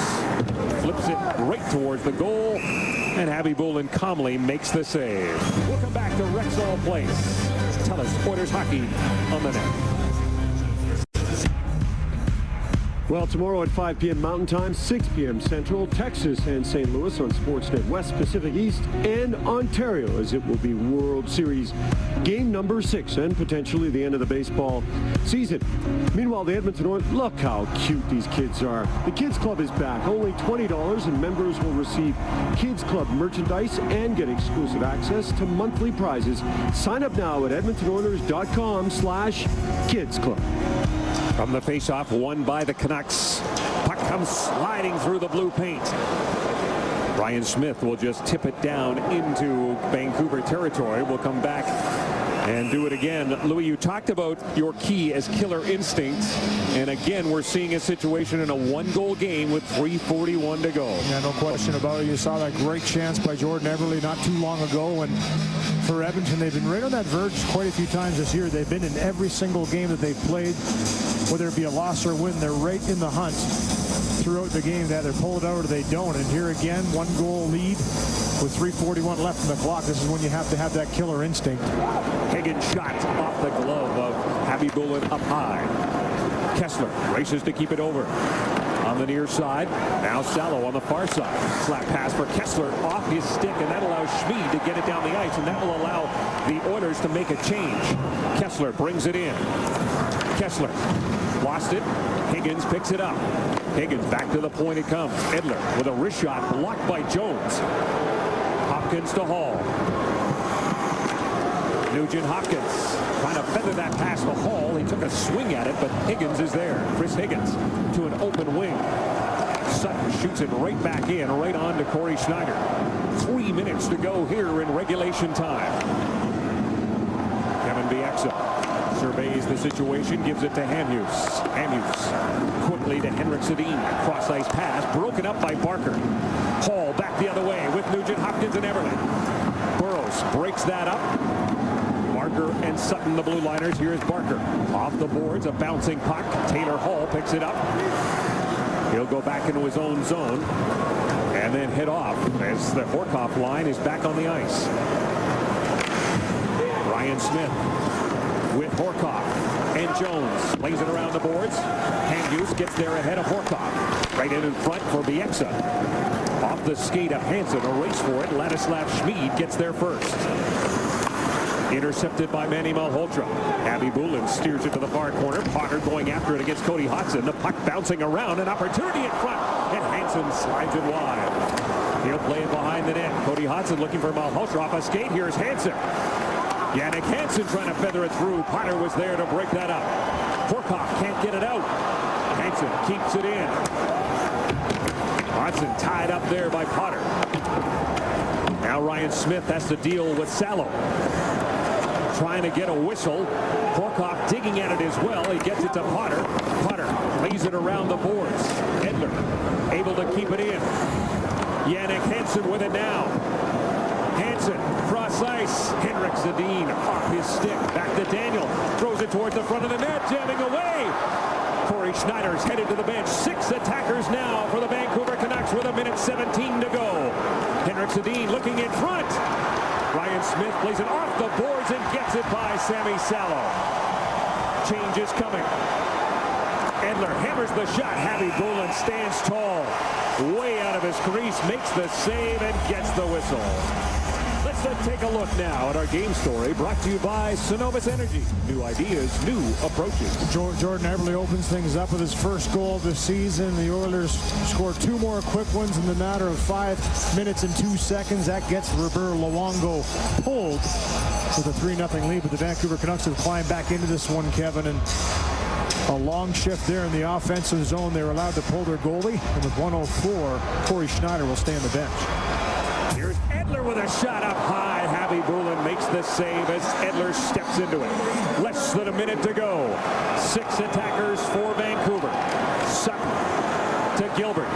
Flips it right towards the goal, and Abby Bullen calmly makes the save. We'll come back to Rexall Place. Telus Oilers hockey on the net. Well, tomorrow at 5 p.m. Mountain Time, 6 p.m. Central, Texas and St. Louis on Sportsnet West, Pacific East, and Ontario, as it will be World Series game number 6 and potentially the end of the baseball season. Meanwhile, the Edmonton Oilers, look how cute these kids are. The Kids Club is back. Only $20, and members will receive Kids Club merchandise and get exclusive access to monthly prizes. Sign up now at edmontonoilers.com/kidsclub. From the faceoff, won by the Canucks. Puck comes sliding through the blue paint. Ryan Smith will just tip it down into Vancouver territory. We'll come back and do it again. Louis, you talked about your key as killer instinct. And again, we're seeing a situation in a one-goal game with 3:41 to go. Yeah, no question about it. You saw that great chance by Jordan Everly not too long ago. And for Edmonton, they've been right on that verge quite a few times this year. They've been in every single game that they've played. Whether it be a loss or a win, they're right in the hunt throughout the game. They either pull it out or they don't. And here again, 1-goal lead with 3:41 left in the clock. This is when you have to have that killer instinct. Higgins shot off the glove of Abby Bullen up high. Kessler races to keep it over on the near side. Now Salo on the far side. Slap pass for Kessler off his stick, and that allows Schmid to get it down the ice, and that will allow the Oilers to make a change. Kessler brings it in. Kessler lost it. Higgins picks it up. Higgins back to the point it comes. Edler with a wrist shot blocked by Jones. Hopkins to Hall. Nugent Hopkins trying to feather that pass to Hall. He took a swing at it, but Higgins is there. Chris Higgins to an open wing. Sutton shoots it right back in, right on to Corey Schneider. 3 minutes to go here in regulation time. Kevin Bieksa surveys the situation, gives it to Hamhuis. Hamhuis quickly to Henrik Sedin. Cross-ice pass, broken up by Barker. Hall back the other way with Nugent Hopkins and Everly. Burrows breaks that up. Barker and Sutton, the blue liners. Here's Barker off the boards, a bouncing puck. Taylor Hall picks it up. He'll go back into his own zone and then head off as the Horkoff line is back on the ice. Ryan Smith with Horcoff and Jones. Plays it around the boards. Hughes gets there ahead of Horcoff. Right in front for Bieksa. Off the skate of Hansen. A race for it. Ladislav Schmid gets there first. Intercepted by Manny Malhotra. Abby Bulin steers it to the far corner. Potter going after it against Cody Hodgson. The puck bouncing around. An opportunity in front. And Hansen slides it wide. He'll play it behind the net. Cody Hodgson looking for Malhotra off a skate. Here's Hansen. Yannick Hansen trying to feather it through. Potter was there to break that up. Horcoff can't get it out. Hansen keeps it in. Hodgson tied up there by Potter. Now Ryan Smith has to deal with Salo. Trying to get a whistle. Horcoff digging at it as well. He gets it to Potter. Potter lays it around the boards. Edler able to keep it in. Yannick Hansen with it now. Hansen cross ice. Henrik Sedin off his stick. Back to Daniel. Throws it towards the front of the net. Jamming away. Corey Schneider's headed to the bench. 6 attackers now for the Vancouver Canucks with 1:17 to go. Henrik Sedin looking in front. Ryan Smith plays it off the boards and gets it by Sammy Salo. Change is coming. Edler hammers the shot. Abby Bulin stands tall. Way out of his crease. Makes the save and gets the whistle. Let's take a look now at our game story brought to you by Synovus Energy. New ideas, new approaches. Jordan Eberle opens things up with his first goal of the season. The Oilers scored 2 more quick ones in the matter of 5 minutes and 2 seconds. That gets Roberto Luongo pulled with a 3-0 lead. But the Vancouver Canucks have climbed back into this one, Kevin. And a long shift there in the offensive zone. They were allowed to pull their goalie. And with 1:04, Corey Schneider will stay on the bench. Here's Edler with a shot up high. Abby Bulin makes the save as Edler steps into it. Less than a minute to go. 6 attackers for Vancouver. Sutton to Gilbert.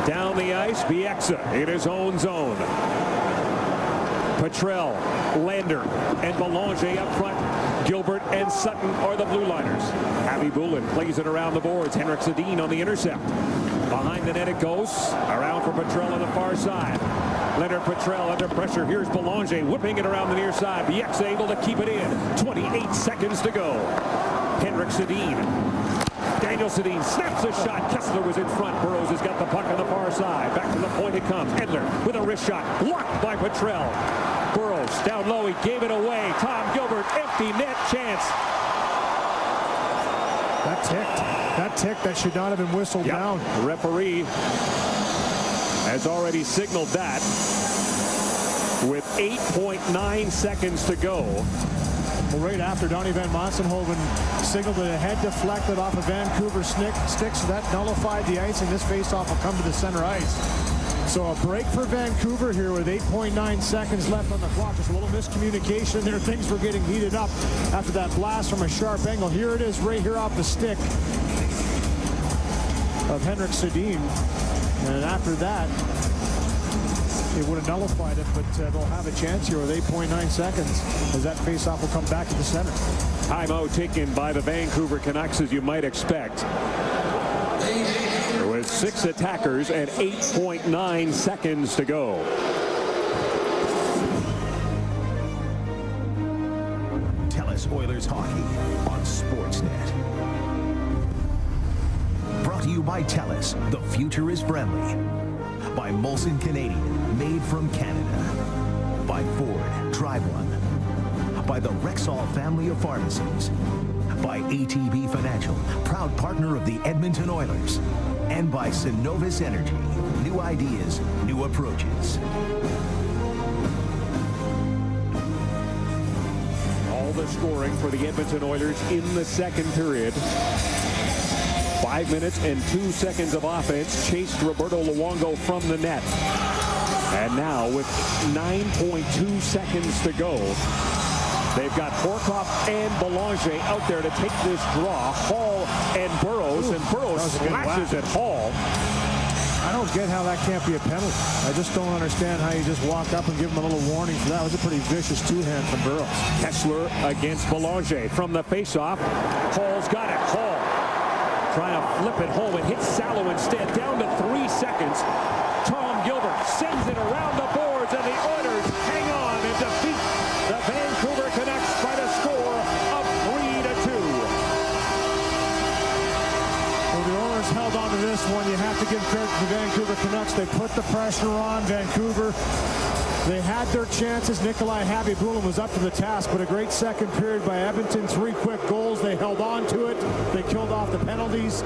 Down the ice, Bieksa in his own zone. Petrell, Lander, and Belanger up front. Gilbert and Sutton are the blue liners. Abby Bulin plays it around the boards. Henrik Sedin on the intercept. Behind the net it goes. Around for Petrell on the far side. Leonard Petrell under pressure. Here's Belanger whipping it around the near side. Bieksa able to keep it in. 28 seconds to go. Henrik Sedin. Daniel Sedin snaps a shot. Kessler was in front. Burrows has got the puck on the far side. Back to the point it comes. Edler with a wrist shot. Blocked by Petrell. Burrows down low. He gave it away. Tom Gilbert, empty net chance. That ticked. That should not have been whistled down. The referee has already signaled that with 8.9 seconds to go. Well, right after Donnie Van Monssenhoven signaled that a head deflected off of Vancouver stick, so that nullified the ice, and this faceoff will come to the center ice. So a break for Vancouver here with 8.9 seconds left on the clock. Just a little miscommunication there. Things were getting heated up after that blast from a sharp angle. Here it is right here off the stick of Henrik Sedin. And after that, it would have nullified it, but they'll have a chance here with 8.9 seconds as that faceoff will come back to the center. Timeout taken by the Vancouver Canucks, as you might expect. There was 6 attackers and 8.9 seconds to go. Telus Oilers Hockey on Sportsnet. Brought to you by Telus, the future is friendly. By Molson Canadian, made from Canada. By Ford, drive one. By the Rexall family of pharmacies. By ATB Financial, proud partner of the Edmonton Oilers. And by Synovus Energy, new ideas, new approaches. All the scoring for the Edmonton Oilers in the second period. 5 minutes and 2 seconds of offense chased Roberto Luongo from the net. And now with 9.2 seconds to go, they've got Horcoff and Belanger out there to take this draw. Hall and Burrows, and Burrows slashes at Hall. I don't get how that can't be a penalty. I just don't understand how you just walk up and give him a little warning for that. It was a pretty vicious two-hand from Burrows. Kessler against Belanger from the faceoff. Hall's got it. Hall trying to flip it home. It hits Salo instead. Down to 3 seconds. Tom Gilbert sends it around the boards, and the Oilers hang on and defeat the Vancouver Canucks by the score this one, you have to give credit to the Vancouver Canucks. They put the pressure on Vancouver. They had their chances. Nikolai Habibulin was up to the task, but a great second period by Edmonton. 3 quick goals. They held on to it. They killed off the penalties,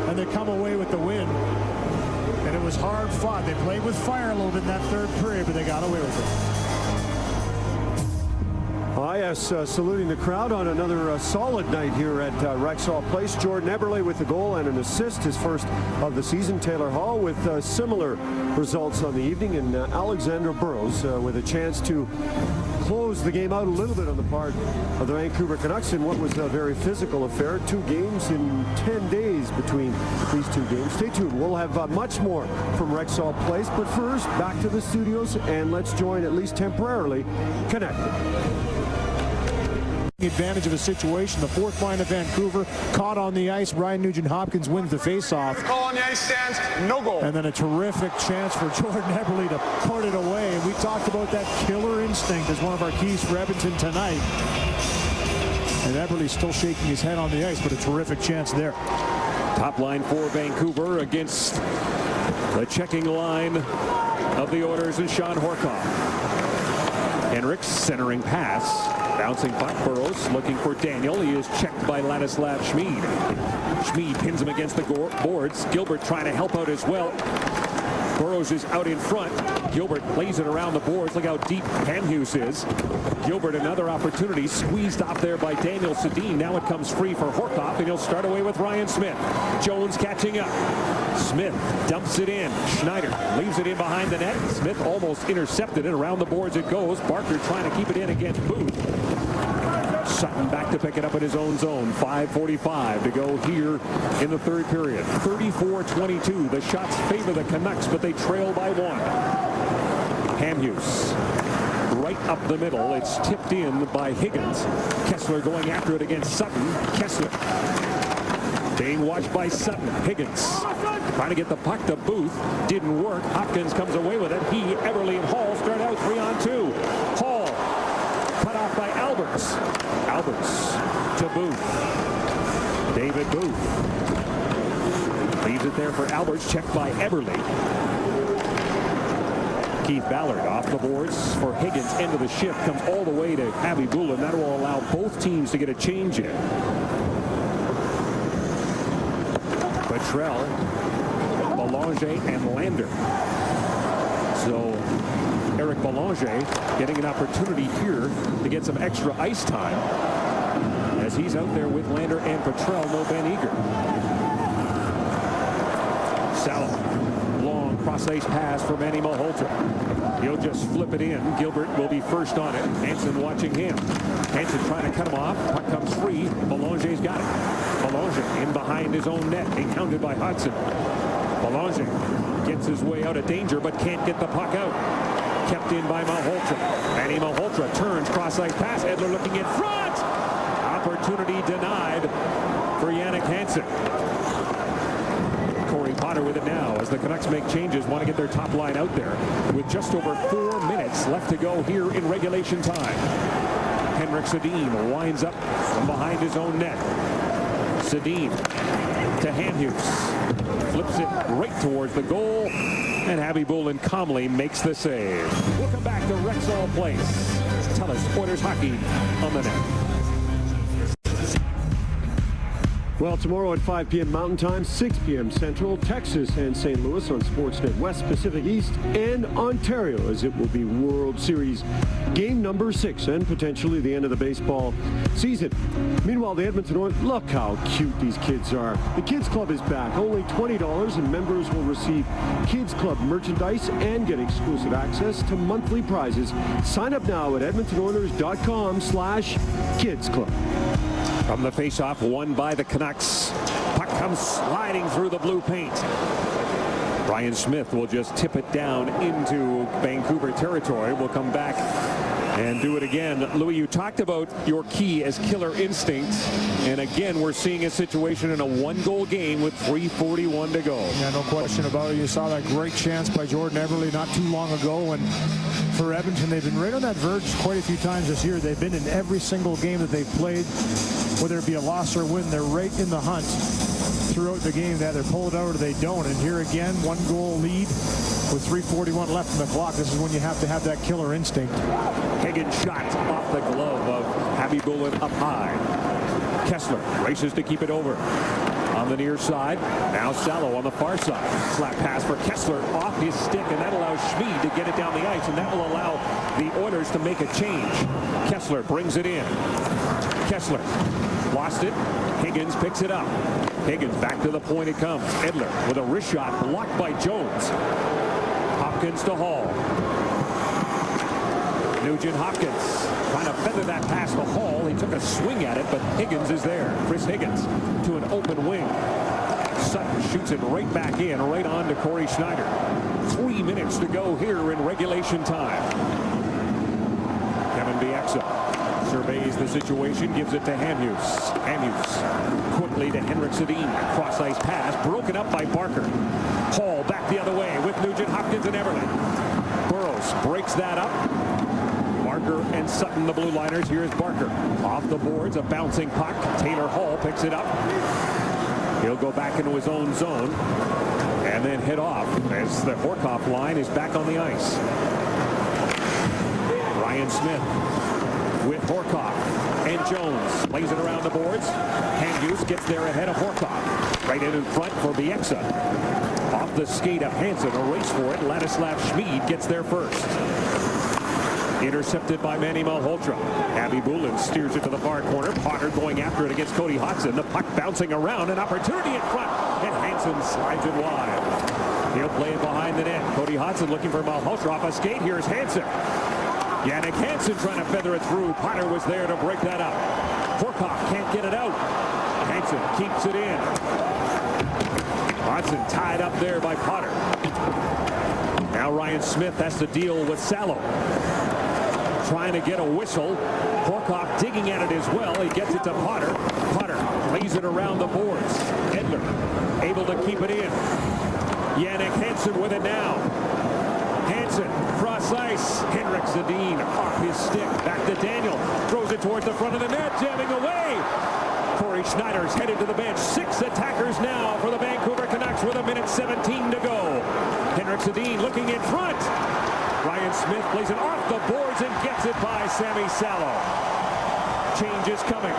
and they come away with the win. And it was hard fought. They played with fire a little bit in that third period, but they got away with it. Yes, saluting the crowd on another solid night here at Rexall Place. Jordan Eberle with the goal and an assist, his first of the season. Taylor Hall with similar results on the evening, and Alexander Burrows with a chance to close the game out a little bit on the part of the Vancouver Canucks in what was a very physical affair. 2 games in 10 days between these 2 games. Stay tuned. We'll have much more from Rexall Place, but first, back to the studios, and let's join, at least temporarily, Connected. Advantage of a situation. The fourth line of Vancouver caught on the ice. Ryan Nugent-Hopkins wins the faceoff. Call on the ice stands, no goal. And then a terrific chance for Jordan Eberle to put it away. And we talked about that killer instinct as one of our keys for Edmonton tonight. And Eberle's still shaking his head on the ice, but a terrific chance there. Top line for Vancouver against the checking line of the Oilers and Sean Horcoff. Henrik's centering pass. Bouncing puck, Burrows looking for Daniel. He is checked by Ladislav Schmid. Schmid pins him against the boards. Gilbert trying to help out as well. Burrows is out in front. Gilbert plays it around the boards. Look how deep Hamhuis is. Gilbert, another opportunity, squeezed off there by Daniel Sedin. Now it comes free for Horcoff, and he'll start away with Ryan Smith. Jones catching up. Smith dumps it in. Schneider leaves it in behind the net. Smith almost intercepted it. Around the boards it goes. Barker trying to keep it in against Booth. Sutton back to pick it up in his own zone. 5:45 to go here in the third period. 34-22. The shots favor the Canucks, but they trail by 1. Hamhuis right up the middle. It's tipped in by Higgins. Kessler going after it against Sutton. Kessler being watched by Sutton. Higgins trying to get the puck to Booth. Didn't work. Hopkins comes away with it. He, Eberle, and Hall start out 3-on-2. Hall cut off by Alberts. Alberts to Booth. David Booth leaves it there for Alberts. Checked by Eberle. Keith Ballard off the boards for Higgins. End of the shift. Comes all the way to Habibulin. That will allow both teams to get a change in. Petrell, Belanger, and Lander. So Eric Belanger getting an opportunity here to get some extra ice time as he's out there with Lander and Petrell. No Ben Eager. Salo, long cross-ice pass for Manny Malhotra. He'll just flip it in. Gilbert will be first on it. Hansen watching him. Hansen trying to cut him off. Puck comes free. Belanger's got it. Belanger in behind his own net, encountered by Hudson. Belanger gets his way out of danger, but can't get the puck out. Kept in by Malhotra. Manny Malhotra turns, cross-ice pass. Edler looking in front. Opportunity denied for Jannik Hansen. Corey Potter with it now as the Canucks make changes, want to get their top line out there with just over 4 minutes left to go here in regulation time. Henrik Sedin winds up from behind his own net. Sedin to Hamhuis. Flips it right towards the goal, and Habibulin calmly makes the save. We'll come back to Rexall Place. Tell us Oilers hockey on the net. Well, tomorrow at 5 p.m. Mountain Time, 6 p.m. Central, Texas and St. Louis on Sportsnet West, Pacific East, and Ontario, as it will be World Series game number 6 and potentially the end of the baseball season. Meanwhile, the Edmonton Oilers, look how cute these kids are. The Kids Club is back. Only $20, and members will receive Kids Club merchandise and get exclusive access to monthly prizes. Sign up now at edmontonoilers.com/Kids Club. From the faceoff, won by the Canucks. Puck comes sliding through the blue paint. Ryan Smith will just tip it down into Vancouver territory. We'll come back and do it again. Louis, you talked about your key as killer instinct. And again, we're seeing a situation in a 1-goal game with 3:41 to go. Yeah, no question about it. You saw that great chance by Jordan Eberle not too long ago. And for Edmonton, they've been right on that verge quite a few times this year. They've been in every single game that they've played. whether it be a loss or win, they're right in the hunt throughout the game. They either pull it out or they don't. And here again, 1-goal lead with 3:41 left in the clock. This is when you have to have that killer instinct. Higgins shot off the glove of Khabibulin up high. Kessler races to keep it over. On the near side, now Salo on the far side. Slap pass for Kessler off his stick, and that allows Schmid to get it down the ice, and that will allow the Oilers to make a change. Kessler brings it in. Kessler lost it. Higgins picks it up. Higgins back to the point it comes. Edler with a wrist shot blocked by Jones. Hopkins to Hall. Nugent Hopkins trying to feather that pass to Hall. He took a swing at it, but Higgins is there. Chris Higgins to an open wing. Sutton shoots it right back in, right on to Corey Schneider. 3 minutes to go here in regulation time. Kevin Bieksa surveys the situation, gives it to Hamhuis. Hamhuis quickly to Henrik Sedin. Cross ice pass broken up by Barker. Hall back the other way with Nugent Hopkins and Everly. Burrows breaks that up. Barker and Sutton, the blue liners. Here's Barker off the boards, a bouncing puck. Taylor Hall picks it up. He'll go back into his own zone and then head off as the Horkoff line is back on the ice. Ryan Smith with Horkoff and Jones plays it around the boards. Hamhuis gets there ahead of Horkoff. Right in front for Bieksa. Off the skate of Hansen, a race for it. Ladislav Schmid gets there first. Intercepted by Manny Malhotra. Khabibulin steers it to the far corner. Potter going after it against Cody Hodgson. The puck bouncing around. An opportunity in front. And Hansen slides it wide. He'll play it behind the net. Cody Hodgson looking for Malhotra off a skate. Here's Hansen. Jannik Hansen trying to feather it through. Potter was there to break that up. Horkoff can't get it out. Hansen keeps it in. Hodgson tied up there by Potter. Now Ryan Smith has to deal with Salo. Trying to get a whistle. Horkoff digging at it as well. He gets it to Potter. Potter lays it around the boards. Edler able to keep it in. Jannik Hansen with it now. Hansen cross ice. Henrik Sedin off his stick. Back to Daniel. Throws it towards the front of the net. Jamming away. Corey Schneider's headed to the bench. 6 attackers now for the Vancouver Canucks with 1:17 to go. Henrik Sedin looking in front. Ryan Smith plays it off the boards and gets it by Sammy Salo. Change is coming.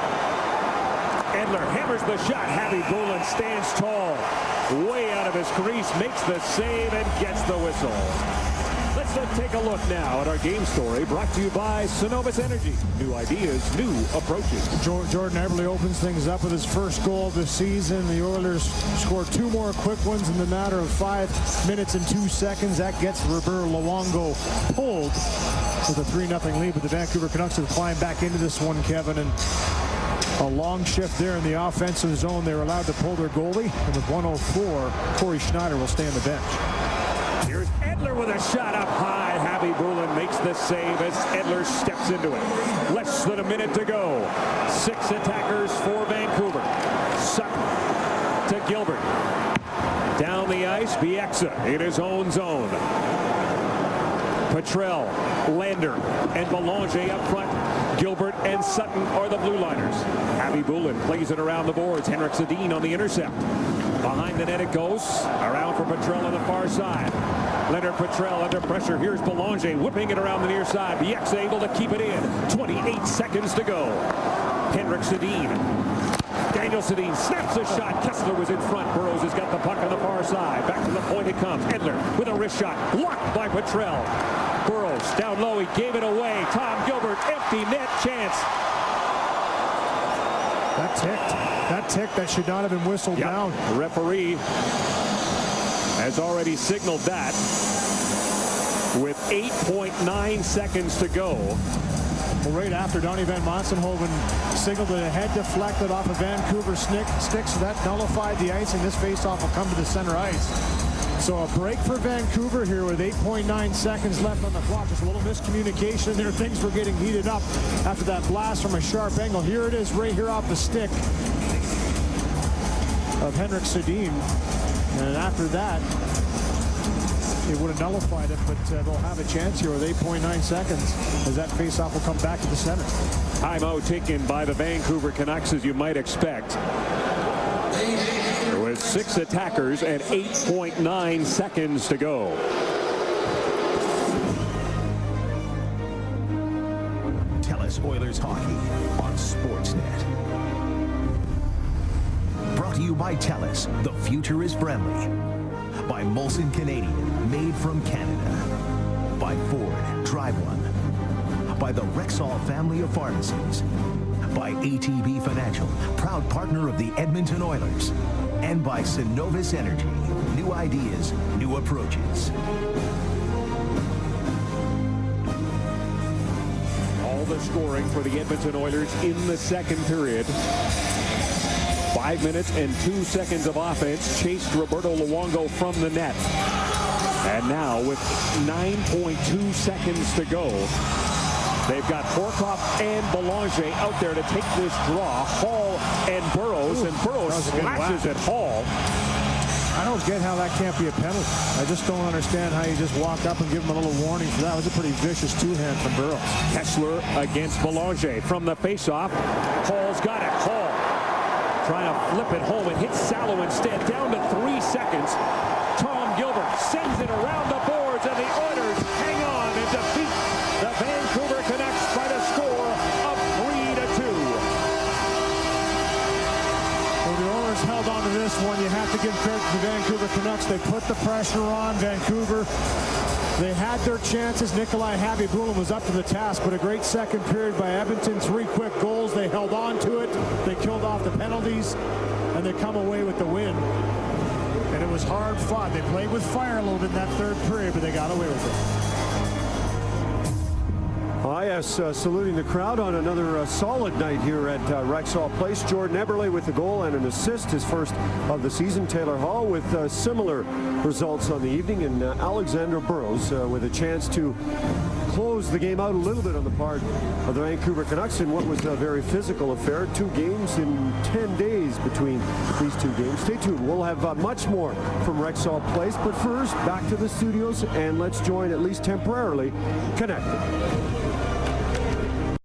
Edler hammers the shot. Khabibulin stands tall. Way out of his crease. Makes the save and gets the whistle. Let's take a look now at our game story brought to you by Synovus Energy. New ideas, new approaches. Jordan Eberle opens things up with his first goal of the season. The Oilers score 2 more quick ones in the matter of 5 minutes and 2 seconds. That gets Roberto Luongo pulled with a 3-0 lead. But the Vancouver Canucks have climbed back into this one, Kevin. And a long shift there in the offensive zone. They were allowed to pull their goalie. And with 1:04, Corey Schneider will stay on the bench. Here's Edler with a shot up high. Khabibulin makes the save as Edler steps into it. Less than a minute to go. 6 attackers for Vancouver. Sutton to Gilbert. Down the ice, Bieksa in his own zone. Petrell, Lander, and Belanger up front. Gilbert and Sutton are the blue liners. Khabibulin plays it around the boards. Henrik Sedin on the intercept. Behind the net it goes. Around for Petrell on the far side. Leonard Petrell under pressure. Here's Belanger whipping it around the near side. Bieksa able to keep it in. 28 seconds to go. Henrik Sedin. Daniel Sedin snaps a shot. Kessler was in front. Burrows has got the puck on the far side. Back to the point it comes. Edler with a wrist shot. Blocked by Petrell. Burrows down low. He gave it away. Tom Gilbert. Empty net chance. That ticked. That should not have been whistled down. The referee has already signaled that with 8.9 seconds to go. Well, right after Donnie Van Monssenhoven signaled a head deflected off a Vancouver stick, so that nullified the icing. This faceoff will come to the center ice. So a break for Vancouver here with 8.9 seconds left on the clock. Just a little miscommunication there. Things were getting heated up after that blast from a sharp angle. Here it is right here off the stick of Henrik Sedin. And after that, it would have nullified it, but they'll have a chance here with 8.9 seconds as that faceoff will come back to the center. Timeout taken by the Vancouver Canucks, as you might expect. There was 6 attackers and 8.9 seconds to go. Telus Oilers Hockey on Sportsnet. Brought to you by Telus, the future is friendly. By Molson Canadian, made from Canada. By Ford, drive one. By the Rexall family of pharmacies. By ATB Financial, proud partner of the Edmonton Oilers. And by Synovus Energy, new ideas, new approaches. All the scoring for the Edmonton Oilers in the second period. 5 minutes and 2 seconds of offense chased Roberto Luongo from the net. And now with 9.2 seconds to go, they've got Horkoff and Belanger out there to take this draw. Hall and Burrows, and Burrows slashes at Hall. I don't get how that can't be a penalty. I just don't understand how you just walk up and give him a little warning for that. It was a pretty vicious two-hand from Burrows. Kessler against Belanger from the faceoff. Hall's got it. Hall trying to flip it home. It hits Salo instead. Down to 3 seconds. Tom Gilbert sends it around the boards, and the Oilers hang on and defeat the Vancouver Canucks by the score of 3-2. Well, the Oilers held on to this one. You have to give credit to the Vancouver Canucks. They put the pressure on Vancouver. They had their chances. Nikolai Habibulin was up to the task, but a great second period by Edmonton. 3 quick goals. They held on to it. They killed off the penalties, and they come away with the win. And it was hard fought. They played with fire a little bit in that third period, but they got away with it. Yes, saluting the crowd on another solid night here at Rexall Place. Jordan Eberle with a goal and an assist, his first of the season. Taylor Hall with similar results on the evening, and Alexander Burrows with a chance to close the game out a little bit on the part of the Vancouver Canucks in what was a very physical affair. 2 games in 10 days between these 2 games. Stay tuned. We'll have much more from Rexall Place, but first, back to the studios, and let's join, at least temporarily, Connected.